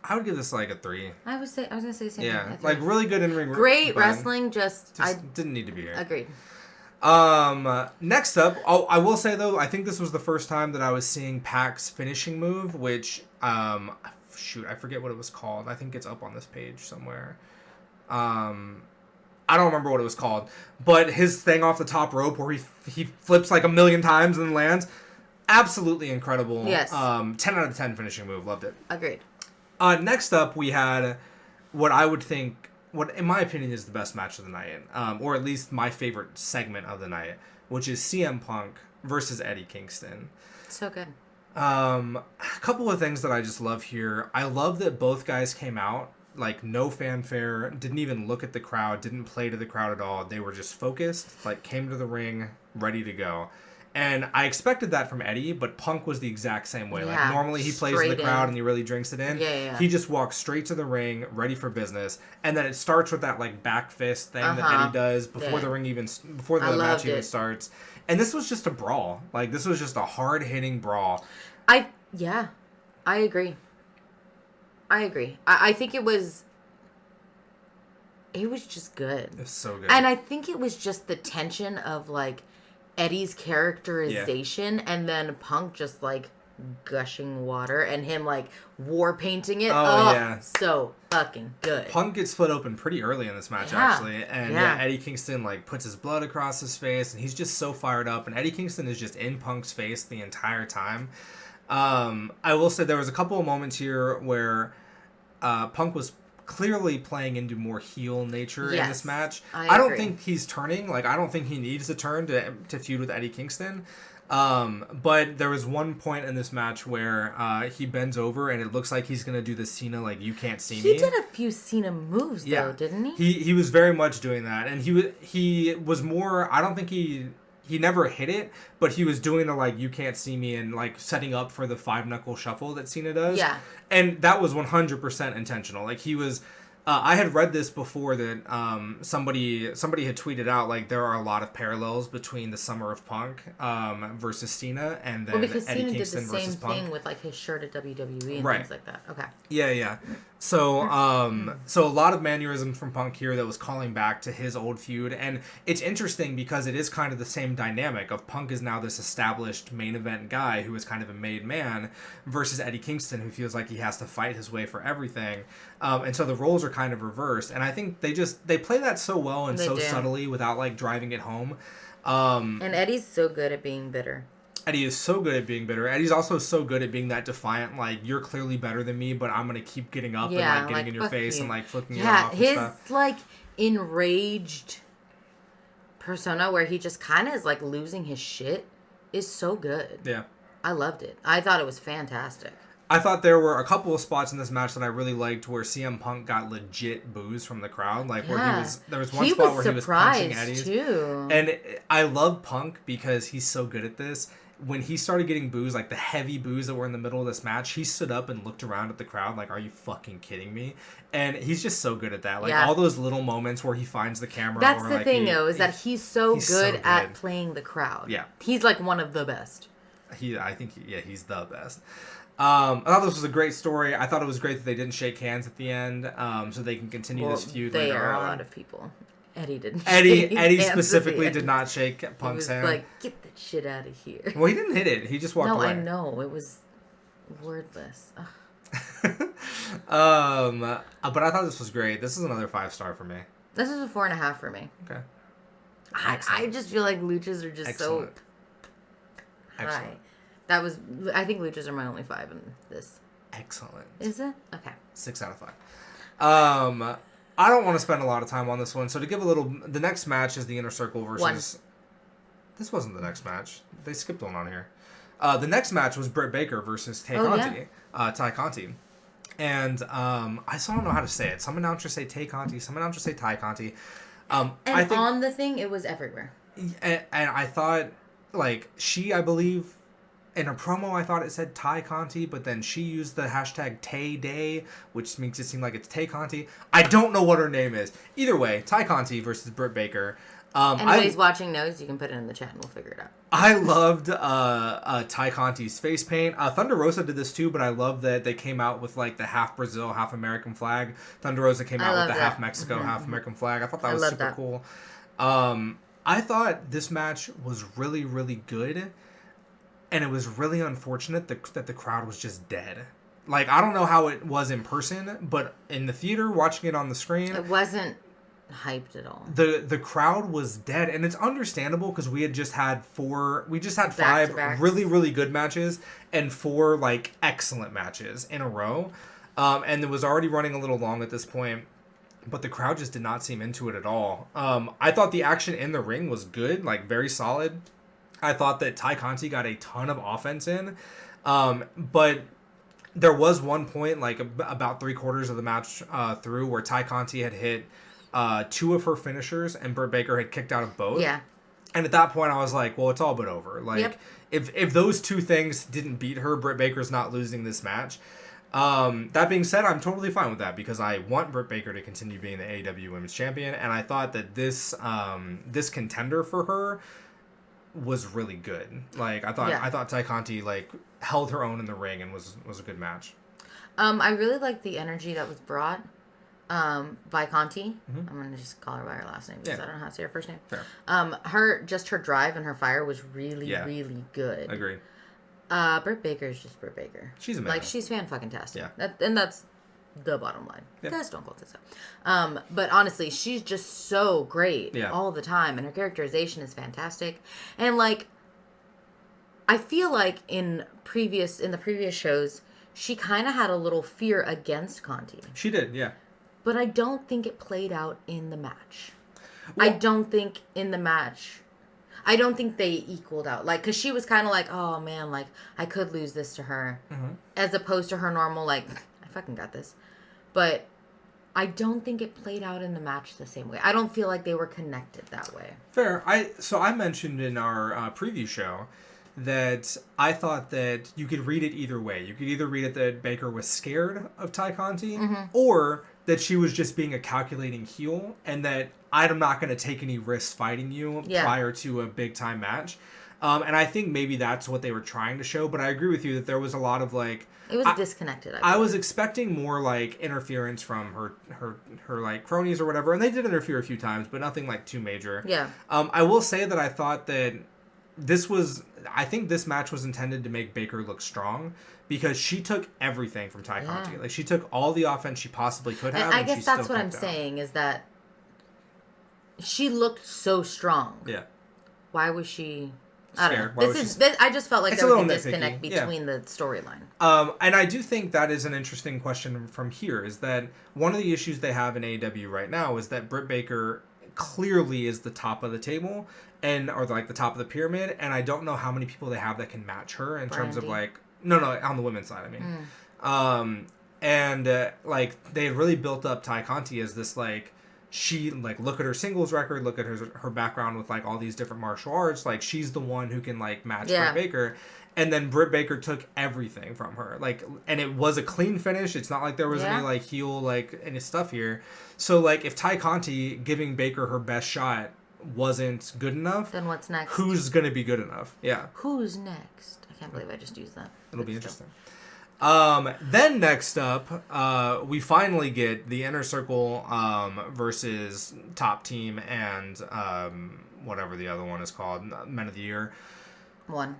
I would give this a 3. I was going to say the same thing. Yeah, really good in-ring wrestling. Great wrestling, just didn't need to be here. Agreed. Next up, I will say though, I think this was the first time that I was seeing Pac's finishing move, which, I forget what it was called. I think it's up on this page somewhere. I don't remember what it was called, but his thing off the top rope where he flips a million times and lands, absolutely incredible. Yes. 10 out of 10 finishing move. Loved it. Agreed. Next up, we had what I would think, what in my opinion is the best match of the night, or at least my favorite segment of the night, which is CM Punk versus Eddie Kingston. So good. A couple of things that I just love here. I love that both guys came out, like, no fanfare, didn't even look at the crowd, didn't play to the crowd at all. They were just focused, like, came to the ring, ready to go. And I expected that from Eddie, but Punk was the exact same way. Yeah, like, normally he plays to the crowd and he really drinks it in. Yeah. He just walks straight to the ring, ready for business. And then it starts with that, like, back fist thing that Eddie does before the match even starts. And this was just a brawl. Like, this was just a hard-hitting brawl. I agree. I think it was just good. It was so good. And I think it was just the tension of, like, Eddie's characterization and then Punk just, like, gushing water and him, like, war painting it. Oh, yeah. So fucking good. Punk gets split open pretty early in this match, actually. And Eddie Kingston, like, puts his blood across his face and he's just so fired up. And Eddie Kingston is just in Punk's face the entire time. I will say there was a couple of moments here where Punk was clearly playing into more heel nature in this match. I don't think he's turning. Like, I don't think he needs to turn to feud with Eddie Kingston. But there was one point in this match where he bends over and it looks like he's going to do the Cena, like, you can't see me. He did a few Cena moves, though, didn't he? He was very much doing that. And he was more, I don't think he never hit it, but he was doing the, like, you can't see me and, like, setting up for the 5-knuckle shuffle that Cena does. Yeah. And that was 100% intentional. Like, he was... I had read this before that somebody had tweeted out, like, there are a lot of parallels between the Summer of Punk versus Cena and then because Eddie Cena Kingston did the versus same Punk. thing with, like, his shirt at WWE and things like that. Okay. Yeah. So, so a lot of mannerisms from Punk here that was calling back to his old feud, and it's interesting because it is kind of the same dynamic of Punk is now this established main event guy who is kind of a made man versus Eddie Kingston who feels like he has to fight his way for everything, and so the roles are kind of reversed, and I think they play that so well and so subtly without, like, driving it home. And Eddie's so good at being bitter. Eddie is so good at being bitter. Eddie's also so good at being that defiant, like, you're clearly better than me, but I'm going to keep getting up and, like, getting in your face and, like, flicking you off and stuff. His, like, enraged persona where he just kind of is, like, losing his shit is so good. Yeah. I loved it. I thought it was fantastic. I thought there were a couple of spots in this match that I really liked where CM Punk got legit boos from the crowd. Like, where there was one spot where he was punching Eddie's. Too. And I love Punk because he's so good at this. When he started getting boos, like the heavy boos that were in the middle of this match, he stood up and looked around at the crowd like, are you fucking kidding me? And he's just so good at that. Like, all those little moments where he finds the camera. That's the thing, though, is that he's so good at playing the crowd. Yeah. He's, like, one of the best. I think he's the best. I thought this was a great story. I thought it was great that they didn't shake hands at the end, so they can continue this feud later on. They are a lot of people. Eddie didn't. Eddie specifically did not shake Punk's hand. He was like, get that shit out of here. Well, he didn't hit it. He just walked away. No, I know. It was wordless. But I thought this was great. This is another 5-star for me. This is a 4.5 for me. Okay. I just feel like luchas are just so high. I think luchas are my only 5 in this. Excellent. Is it? Okay. 6 out of 5. I don't want to spend a lot of time on this one, so to give a little... The next match is the Inner Circle versus... This wasn't the next match. They skipped one on here. The next match was Britt Baker versus Tay Conti. And I still don't know how to say it. Some announcers say Tay Conti, some announcers say Tay Conti. I think, on the thing, it was everywhere. And I thought, like, I believe... In a promo, I thought it said Tay Conti, but then she used the hashtag Tay Day, which makes it seem like it's Tay Conti. I don't know what her name is. Either way, Tay Conti versus Britt Baker. Anybody's watching knows, you can put it in the chat and we'll figure it out. I loved Tay Conti's face paint. Thunder Rosa did this too, but I love that they came out with, like, the half Brazil, half American flag. Thunder Rosa came out with the half Mexico, half American flag. I thought that was super cool. I thought this match was really, really good. And it was really unfortunate that the crowd was just dead. Like, I don't know how it was in person, but in the theater, watching it on the screen... It wasn't hyped at all. The crowd was dead, and it's understandable because we just had 5 really, really good matches and 4, like, excellent matches in a row. And it was already running a little long at this point. But the crowd just did not seem into it at all. I thought the action in the ring was good, like very solid. I thought that Ty Conti got a ton of offense in. But there was one point, like about 3/4 of the match through, where Ty Conti had hit 2 of her finishers and Britt Baker had kicked out of both. Yeah. And at that point, I was like, well, it's all but over. Like, Yep. if those 2 things didn't beat her, Britt Baker's not losing this match. That being said, I'm totally fine with that because I want Britt Baker to continue being the AEW Women's Champion, and I thought that this contender for her was really good. Like, I thought Ty Conti like held her own in the ring and was a good match. I really liked the energy that was brought by Conti. I'm gonna just call her by her last name because I don't know how to say her first name. Fair. Her drive and her fire was really good. Agreed. Britt Baker is just Britt Baker. She's amazing. Like, she's fan-fucking-tastic. Yeah. And that's the bottom line. Yeah. Because Stone Cold said so. But honestly, she's just so great all the time. And her characterization is fantastic. And, like, I feel like in the previous shows, she kind of had a little fear against Conti. She did, yeah. But I don't think it played out in the match. Well, I don't think they equaled out. Like, because she was kind of like, oh, man, like, I could lose this to her. As opposed to her normal, like, I fucking got this. But I don't think it played out in the match the same way. I don't feel like they were connected that way. Fair. So I mentioned in our preview show that I thought that you could read it either way. You could either read it that Baker was scared of Ty Conti, or that she was just being a calculating heel, and that I'm not going to take any risks fighting you prior to a big time match. And I think maybe that's what they were trying to show, but I agree with you that there was a lot of like... It was disconnected. I was expecting more like interference from her like cronies or whatever, and they did interfere a few times, but nothing like too major. Yeah. I will say that I thought that I think this match was intended to make Baker look strong because she took everything from Ty Conti. Like, she took all the offense she possibly could have. And I guess that's what I'm saying is that she looked so strong. Yeah. Why was she... Scared. I don't know. I just felt like there was a disconnect between the storyline. And I do think that is an interesting question from here, is that one of the issues they have in AEW right now is that Britt Baker clearly is the top of the table or like the top of the pyramid, and I don't know how many people they have that can match her in terms of like... No, on the women's side, I mean. Like, they had really built up Ty Conti as this, like, she, like, look at her singles record, look at her background with, like, all these different martial arts, like, she's the one who can, like, match Britt Baker. And then Britt Baker took everything from her, like, and it was a clean finish. It's not like there was any, like, heel, like, any stuff here. So, like, if Ty Conti giving Baker her best shot wasn't good enough, then what's next? Who's gonna be good enough? Yeah. Who's next? I can't believe I just used that. It'll be interesting. Then next up, we finally get the Inner Circle versus Top Team and whatever the other one is called, Men of the Year. One.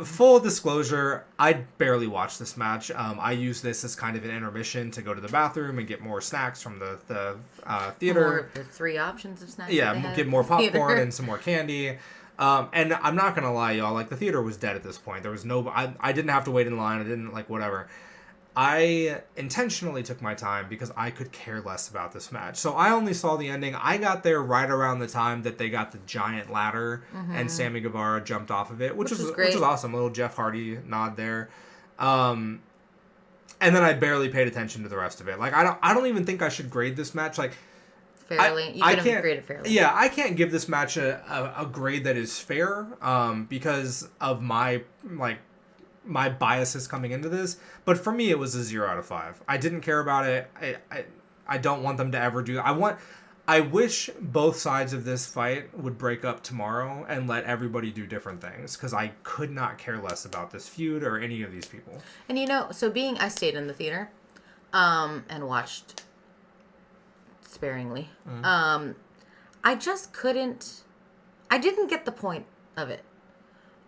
Full disclosure, I barely watched this match. I used this as kind of an intermission to go to the bathroom and get more snacks from the theater. More of the 3 options of snacks. Yeah, get more popcorn and some more candy. And I'm not gonna lie, y'all, like, the theater was dead at this point. There was I didn't have to wait in line. I didn't, like, whatever. I intentionally took my time because I could care less about this match. So I only saw the ending. I got there right around the time that they got the giant ladder and Sammy Guevara jumped off of it, which was awesome. A little Jeff Hardy nod there. And then I barely paid attention to the rest of it. Like, I don't even think I should grade this match. Like, fairly. You could have graded fairly. Yeah, I can't give this match a grade that is fair because of my biases coming into this. But for me, it was a 0 out of 5. I didn't care about it. I don't want them to ever do... I wish both sides of this fight would break up tomorrow and let everybody do different things, because I could not care less about this feud or any of these people. And I stayed in the theater and watched sparingly. I just couldn't... I didn't get the point of it.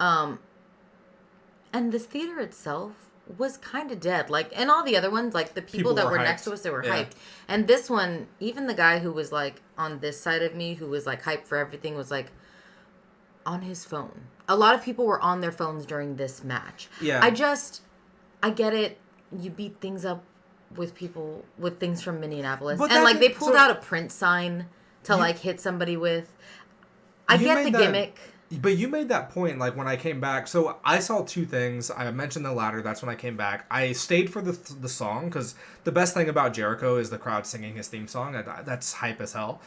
And this theater itself was kind of dead. Like, and all the other ones, like, the people that were next to us, they were hyped. And this one, even the guy who was, like, on this side of me, who was, like, hyped for everything, was, like, on his phone. A lot of people were on their phones during this match. Yeah. I get it. you beat things up with people with things from Minneapolis, But and like they pulled out a Prince sign to like hit somebody with. I get the gimmick. But you made that point, like, when I came back. So I saw two things. I mentioned the latter. That's when I came back. I stayed for the song, because the best thing about Jericho is the crowd singing his theme song. That's hype as hell.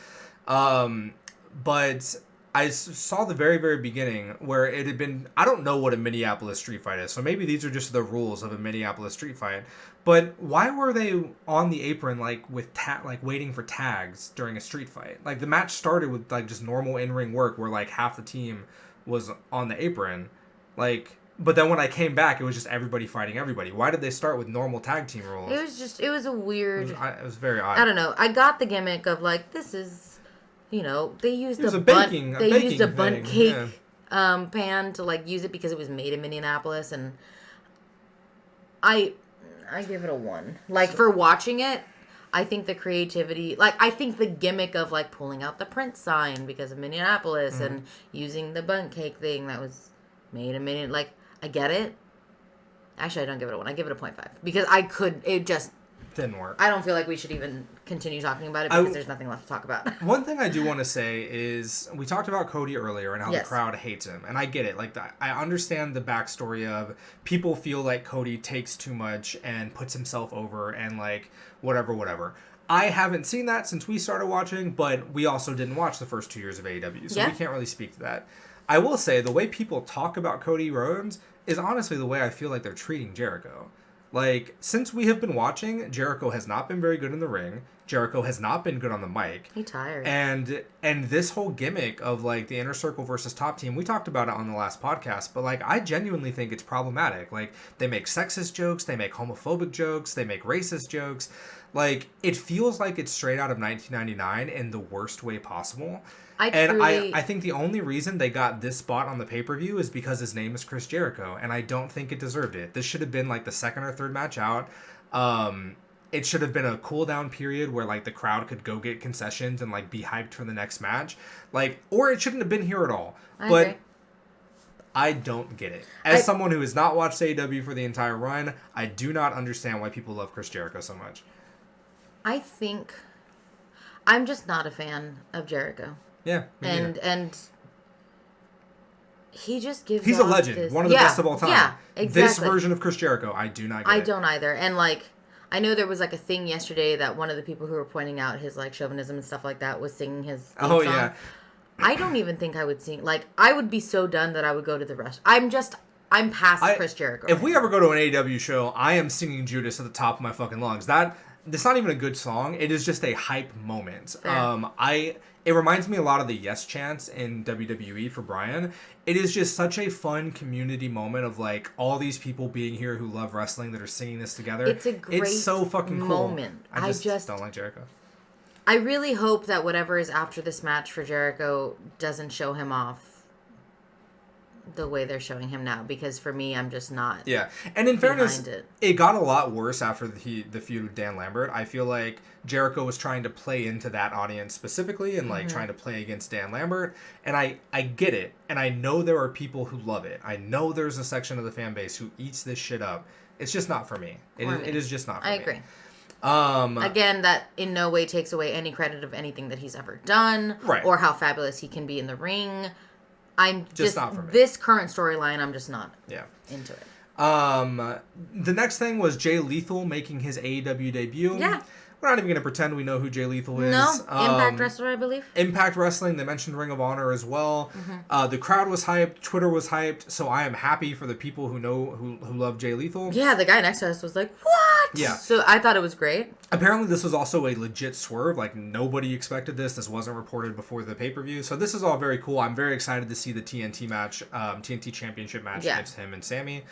But I saw the very, very beginning where it had been... I don't know what a Minneapolis street fight is, so maybe these are just the rules of a Minneapolis street fight. But why were they on the apron, like, with waiting for tags during a street fight? Like, the match started with, like, just normal in-ring work where, like, half the team was on the apron. Like, but then when I came back, it was just everybody fighting everybody. Why did they start with normal tag team rules? It was a weird... It was very odd. I don't know. I got the gimmick of, like, this is, you know, they used a bunt cake pan to, like, use it because it was made in Minneapolis, and I give it a 1. Like, for watching it, I think the creativity... Like, I think the gimmick of, like, pulling out the Prince sign because of Minneapolis and using the bunt cake thing that was made in Minneapolis... Like, I get it. Actually, I don't give it a 1. I give it a 0.5. Because it just... Didn't work. I don't feel like we should even continue talking about it because there's nothing left to talk about. One thing I do want to say is we talked about Cody earlier and how the crowd hates him. And I get it. Like, I understand the backstory of people feel like Cody takes too much and puts himself over and, like, whatever. I haven't seen that since we started watching, but we also didn't watch the first 2 years of AEW, so we can't really speak to that. I will say the way people talk about Cody Rhodes is honestly the way I feel like they're treating Jericho. Like, since we have been watching, Jericho has not been very good in the ring. Jericho has not been good on the mic. He's tired. And this whole gimmick of, like, the Inner Circle versus Top Team, we talked about it on the last podcast, but, like, I genuinely think it's problematic. Like, they make sexist jokes, they make homophobic jokes, they make racist jokes. Like, it feels like it's straight out of 1999 in the worst way possible. I think the only reason they got this spot on the pay-per-view is because his name is Chris Jericho, and I don't think it deserved it. This should have been, like, the second or third match out. It should have been a cool-down period where, like, the crowd could go get concessions and, like, be hyped for the next match. Like, or it shouldn't have been here at all. I agree. I don't get it. As someone who has not watched AEW for the entire run, I do not understand why people love Chris Jericho so much. I think I'm just not a fan of Jericho. Yeah, and he just gives. He's a legend, one of the best of all time. Yeah, exactly. This version of Chris Jericho, I do not get I don't either. And, like, I know there was, like, a thing yesterday that one of the people who were pointing out his, like, chauvinism and stuff like that was singing his theme song. Yeah. I don't even think I would sing. Like, I would be so done that I would go to the rest. I'm past Chris Jericho. If we ever go to an AEW show, I am singing Judas at the top of my fucking lungs. It's not even a good song. It is just a hype moment. It reminds me a lot of the Yes chants in WWE for Bryan. It is just such a fun community moment of, like, all these people being here who love wrestling that are singing this together. It's so fucking cool. Moment. I just don't like Jericho. I really hope that whatever is after this match for Jericho doesn't show him off the way they're showing him now, because for me, I'm just not. Yeah, and in fairness, it got a lot worse after the feud with Dan Lambert. I feel like Jericho was trying to play into that audience specifically and, like, trying to play against Dan Lambert, and I get it, and I know there are people who love it. I know there's a section of the fan base who eats this shit up. It's just not for me. It is just not for me. I agree. Again, that in no way takes away any credit of anything that he's ever done, or how fabulous he can be in the ring. I'm just not for me. This current storyline, I'm just not into it. The next thing was Jay Lethal making his AEW debut. Yeah. We're not even going to pretend we know who Jay Lethal is. No, Impact Wrestler, I believe. Impact Wrestling. They mentioned Ring of Honor as well. The crowd was hyped. Twitter was hyped. So I am happy for the people who love Jay Lethal. Yeah, the guy next to us was like, what? Yeah. So I thought it was great. Apparently this was also a legit swerve. Like, nobody expected this. This wasn't reported before the pay-per-view. So this is all very cool. I'm very excited to see the TNT match, TNT Championship match against him and Sammy.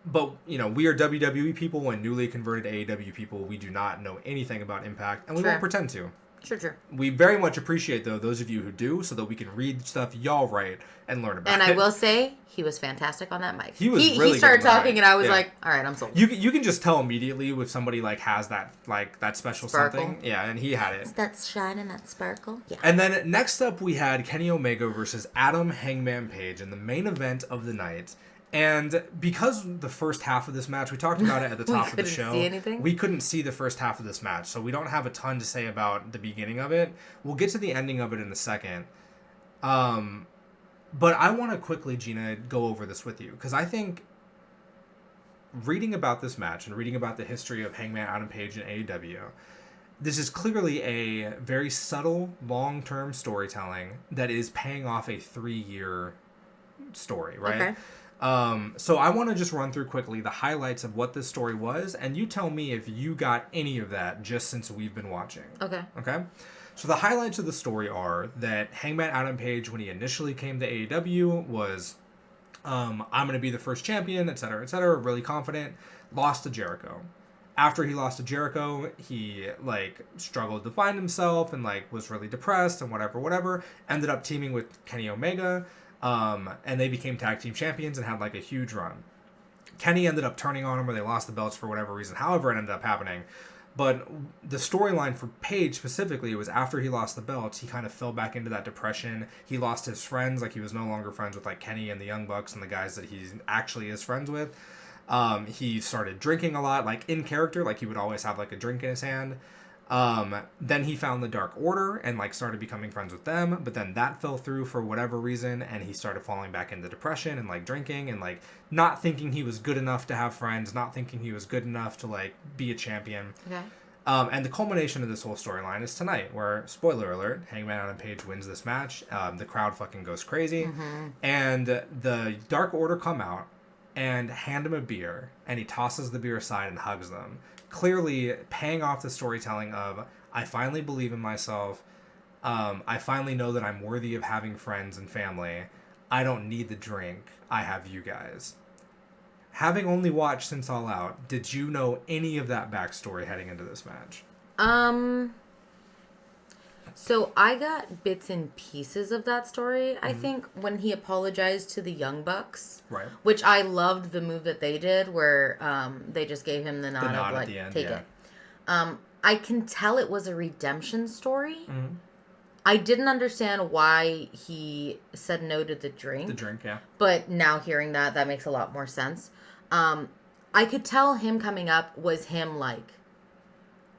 But, you know, we are WWE people and newly converted AEW people. We do not know anything about Impact, and we won't pretend to. Sure. We very much appreciate, though, those of you who do, so that we can read stuff y'all write and learn about it. And I will say, he was fantastic on that mic. He was really He started talking, and I was like, all right, I'm sold. You can just tell immediately if somebody, like, has that special sparkle. Something. Yeah, and he had it. It's that shine and that sparkle. Yeah. And then next up, we had Kenny Omega versus Adam Hangman Page in the main event of the night. And because the first half of this match, we talked about it at the top of the show. See anything? We couldn't see the first half of this match, so we don't have a ton to say about the beginning of it. We'll get to the ending of it in a second. But I want to quickly, Gina, go over this with you, because I think reading about this match and reading about the history of Hangman Adam Page and AEW, this is clearly a very subtle, long-term storytelling that is paying off a 3-year story, right? Okay. So I want to just run through quickly the highlights of what this story was, and you tell me if you got any of that just since we've been watching. Okay. Okay? So the highlights of the story are that Hangman Adam Page, when he initially came to AEW, was, I'm going to be the first champion, etc., really confident, lost to Jericho. After he lost to Jericho, he, struggled to find himself and, was really depressed and whatever, ended up teaming with Kenny Omega, and they became tag team champions and had, a huge run. Kenny ended up turning on him, or they lost the belts for whatever reason, however it ended up happening. But the storyline for Page specifically was after he lost the belts, he kind of fell back into that depression. He lost his friends. He was no longer friends with Kenny and the Young Bucks and the guys that he actually is friends with. He started drinking a lot, in character. He would always have a drink in his hand. Then he found the Dark Order and started becoming friends with them. But then that fell through for whatever reason, and he started falling back into depression and drinking and not thinking he was good enough to have friends, not thinking he was good enough to be a champion. Okay. And the culmination of this whole storyline is tonight, where, spoiler alert, Hangman Adam Page wins this match. The crowd fucking goes crazy. Mm-hmm. And the Dark Order come out and hand him a beer, and he tosses the beer aside and hugs them. Clearly paying off the storytelling of, I finally believe in myself. I finally know that I'm worthy of having friends and family. I don't need the drink. I have you guys. Having only watched since All Out, did you know any of that backstory heading into this match? So I got bits and pieces of that story. I think when he apologized to the Young Bucks, right? Which I loved the move that they did, where they just gave him the nod of at the end, take it. I can tell it was a redemption story. Mm-hmm. I didn't understand why he said no to the drink. The drink, yeah. But now hearing that makes a lot more sense. I could tell him coming up was him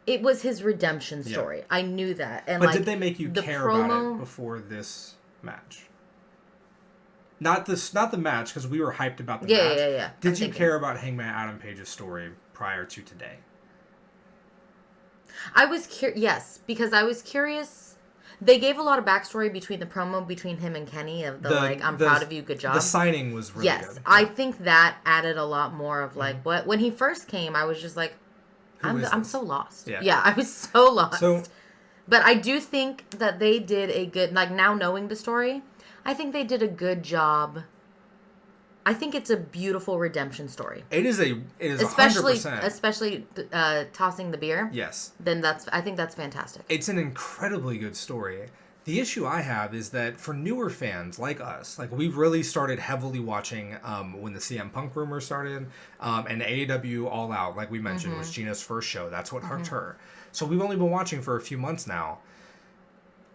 it was his redemption story. Yeah. I knew that. And but did they make you care about it before this match? Not the match, because we were hyped about the match. Yeah. Did you care about Hangman Adam Page's story prior to today? I was curious. Yes, because I was curious. They gave a lot of backstory between the promo between him and Kenny of I'm proud of you, good job. The signing was really good. Yes, I think that added a lot more of what when he first came, I was just I'm so lost. Yeah, I was so lost. But I do think that they did a good, now knowing the story, I think they did a good job. I think it's a beautiful redemption story. It is 100%. Especially tossing the beer. Yes. Then I think that's fantastic. It's an incredibly good story. The issue I have is that for newer fans like us, we've really started heavily watching when the CM Punk rumors started, and AEW All Out, like we mentioned, was Gina's first show. That's what hooked her. So we've only been watching for a few months now.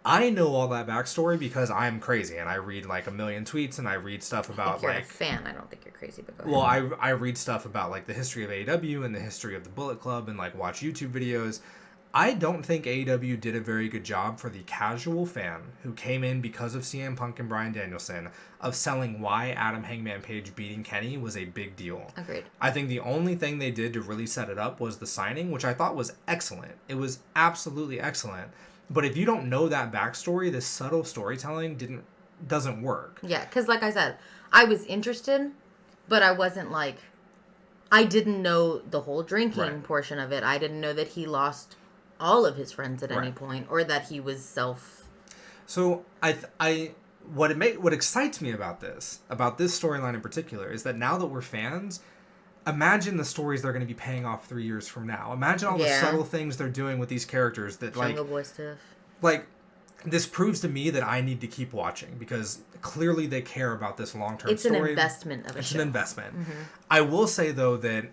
I know all that backstory because I'm crazy, and I read a million tweets, and I read stuff about you're a fan. I don't think you're crazy, but go ahead. Well, I read stuff about the history of AEW and the history of the Bullet Club, and watch YouTube videos. I don't think AEW did a very good job for the casual fan who came in because of CM Punk and Bryan Danielson of selling why Adam Hangman Page beating Kenny was a big deal. Agreed. I think the only thing they did to really set it up was the signing, which I thought was excellent. It was absolutely excellent. But if you don't know that backstory, this subtle storytelling doesn't work. Yeah, because like I said, I was interested, but I wasn't I didn't know the whole drinking portion of it. I didn't know that he lost all of his friends at any point, or that he was So what excites me about this storyline in particular, is that now that we're fans, imagine the stories they're going to be paying off 3 years from now. Imagine all the subtle things they're doing with these characters that Jungle Boy stuff. This proves to me that I need to keep watching, because clearly they care about this long-term story. It's an investment of a show. It's an investment. Mm-hmm. I will say, though, that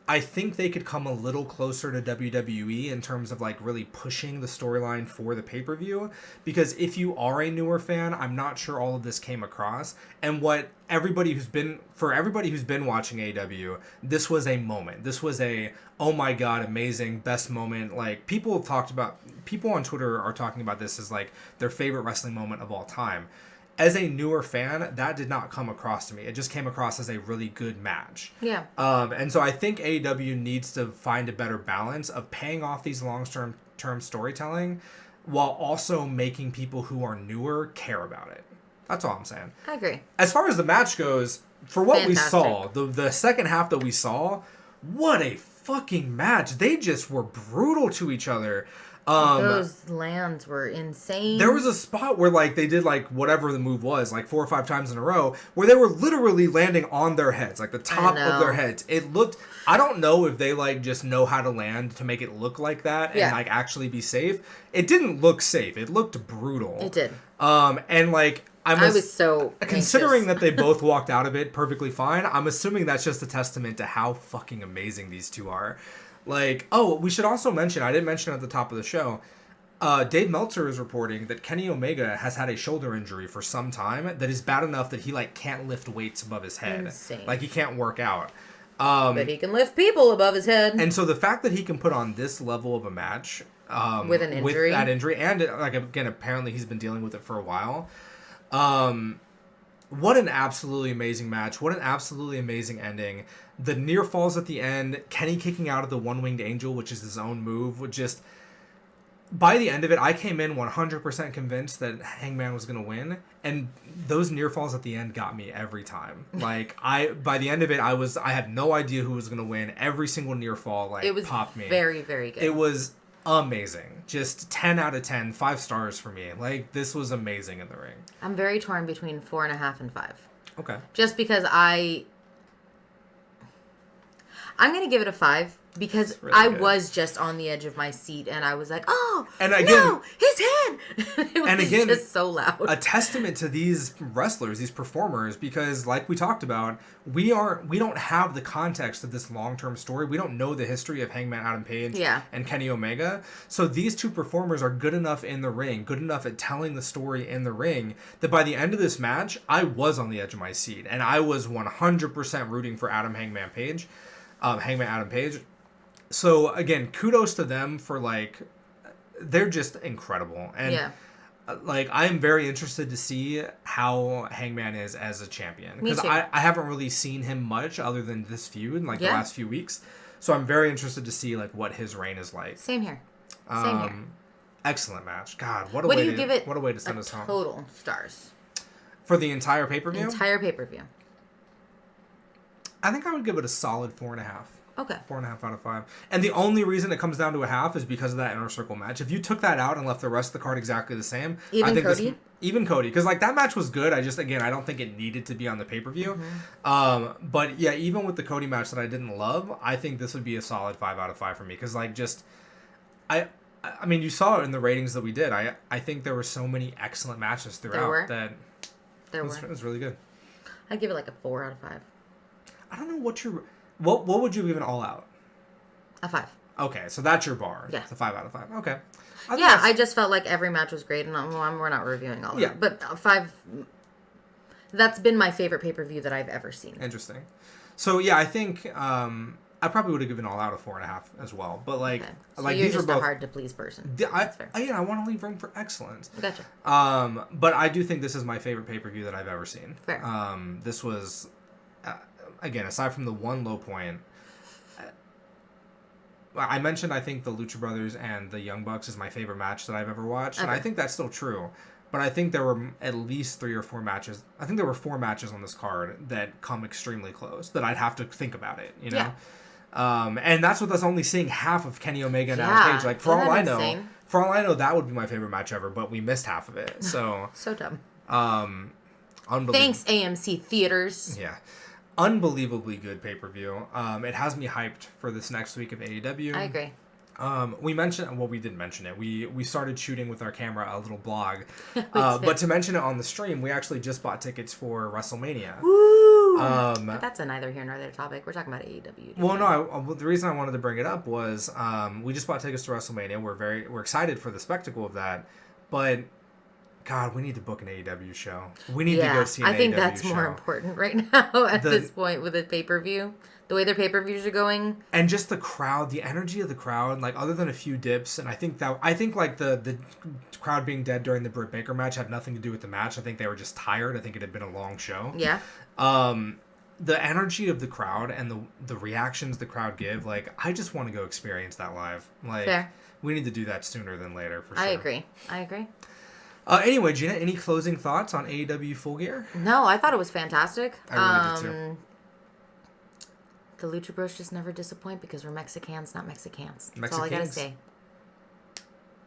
I think they could come a little closer to WWE in terms of like really pushing the storyline for the pay-per-view, because if you are a newer fan, I'm not sure all of this came across. And what everybody who's been watching AEW, this was a moment. This was a, oh my god, amazing, best moment. Like people on Twitter are talking about this as like their favorite wrestling moment of all time. As a newer fan, that did not come across to me. It just came across as a really good match. Yeah. And so I think AEW needs to find a better balance of paying off these long-term storytelling while also making people who are newer care about it. That's all I'm saying. I agree. As far as the match goes, for what we saw, the second half that we saw, what a fucking match. They just were brutal to each other. Those lands were insane. There was a spot where like they did like whatever the move was, like 4 or 5 times in a row, where they were literally landing on their heads, like the top of their heads. It looked, I don't know if they like just know how to land to make it look like that and like actually be safe. It didn't look safe. It looked brutal. It did. And like I was so considering anxious. that they both walked out of it perfectly fine. I'm assuming that's just a testament to how fucking amazing these two are. Like, oh, we should also mention, I didn't mention it at the top of the show, Dave Meltzer is reporting that Kenny Omega has had a shoulder injury for some time that is bad enough that he, like, can't lift weights above his head. Insane. Like, he can't work out. But he can lift people above his head. And so the fact that he can put on this level of a match with an injury. With that injury, and, like, again, apparently he's been dealing with it for a while. What an absolutely amazing match. What an absolutely amazing ending. The near falls at the end, Kenny kicking out of the one-winged angel, which is his own move, would just... By the end of it, I came in 100% convinced that Hangman was going to win, and those near falls at the end got me every time. Like, by the end of it, I had no idea who was going to win. Every single near fall, like, it was popped me. Very, very good. It was amazing. Just 10 out of 10, 5 stars for me. Like, this was amazing in the ring. I'm very torn between 4.5 and 5. Okay. Just because I'm going to give it a 5 because really I was just on the edge of my seat and I was like, oh, and again, no, his head. It was just so loud. A testament to these wrestlers, these performers, because like we talked about, we don't have the context of this long-term story. We don't know the history of Hangman Adam Page and Kenny Omega. So these two performers are good enough in the ring, good enough at telling the story in the ring, that by the end of this match, I was on the edge of my seat and I was 100% rooting for Hangman Adam Page. So again, kudos to them for like, they're just incredible. And like, I am very interested to see how Hangman is as a champion. Because I haven't really seen him much other than this feud, like the last few weeks. So I'm very interested to see like what his reign is like. Same here. Same here. Excellent match. God, what a way to send us home. Total stars. For the entire pay-per-view? Entire pay-per-view. I think I would give it a solid 4.5. Okay. 4.5 out of 5. And the only reason it comes down to a half is because of that Inner Circle match. If you took that out and left the rest of the card exactly the same, even Cody? Even Cody. Because like that match was good. I don't think it needed to be on the pay-per-view. Mm-hmm. But yeah, even with the Cody match that I didn't love, I think this would be a solid 5 out of 5 for me. Because like just... I mean, you saw it in the ratings that we did. I think there were so many excellent matches throughout that it was really good. I'd give it like a 4 out of 5. I don't know what would you give an All Out? A 5. Okay, so that's your bar. Yeah. It's a 5 out of 5. Okay. I just felt like every match was great, and we're not reviewing all of it. But 5, that's been my favorite pay-per-view that I've ever seen. Interesting. So, yeah, I think I probably would have given All Out a 4.5 as well. But, like, so you're these just are both a hard-to-please person. That's fair. I want to leave room for excellence. Gotcha. But I do think this is my favorite pay-per-view that I've ever seen. Fair. This was... Again, aside from the one low point, I mentioned I think the Lucha Brothers and the Young Bucks is my favorite match that I've ever watched, and I think that's still true. But I think there were at least 3 or 4 matches. I think there were 4 matches on this card that come extremely close, that I'd have to think about it, you know? Yeah. And that's with us only seeing half of Kenny Omega and Adam Page. Like, for all I know, that would be my favorite match ever, but we missed half of it, so... So dumb. Unbelievable. Thanks, AMC Theaters. Yeah. Unbelievably good pay-per-view. It has me hyped for this next week of AEW. I agree. We mentioned, well, we didn't mention it. We started shooting with our camera a little blog. But to mention it on the stream, we actually just bought tickets for WrestleMania. Woo! But that's a neither here nor there topic. We're talking about AEW. Well, no, the reason I wanted to bring it up was we just bought tickets to WrestleMania. We're excited for the spectacle of that. But, God, we need to book an AEW show. We need to go see an AEW show. I think that's more important right now at this point with a pay-per-view. The way their pay-per-views are going. And just the crowd, the energy of the crowd, like other than a few dips, and I think like the crowd being dead during the Britt Baker match had nothing to do with the match. I think they were just tired. I think it had been a long show. Yeah. The energy of the crowd and the reactions the crowd give, like I just want to go experience that live. Like Fair. We need to do that sooner than later for sure. I agree. Anyway, Gina, any closing thoughts on AEW Full Gear? No, I thought it was fantastic. I really did too. The Lucha Bros just never disappoint because we're Mexicans, not Mexicans. That's all I gotta say.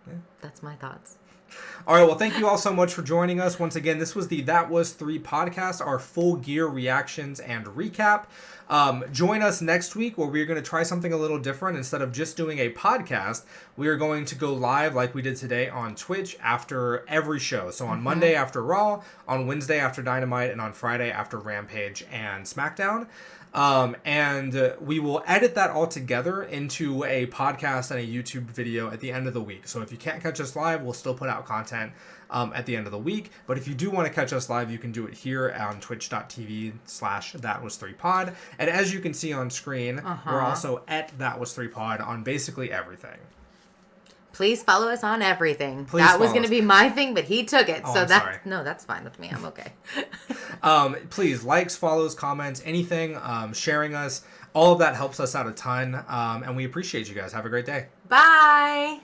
Yeah. That's my thoughts. All right, well, thank you all so much for joining us. Once again, this was the That Was 3 podcast, our Full Gear reactions and recap. Join us next week where we're going to try something a little different. Instead of just doing a podcast, we are going to go live like we did today on Twitch after every show. So on Monday after Raw, on Wednesday after Dynamite, and on Friday after Rampage and SmackDown. And we will edit that all together into a podcast and a YouTube video at the end of the week. So if you can't catch us live, we'll still put out content at the end of the week. But if you do want to catch us live, you can do it here on twitch.tv/thatwas3pod. And as you can see on screen, we're also at That Was 3 Pod on basically everything. Please follow us on everything. That was going to be my thing, but he took it. So that's fine with me. I'm okay. Please, likes, follows, comments, anything, sharing us. All of that helps us out a ton. And we appreciate you guys. Have a great day. Bye.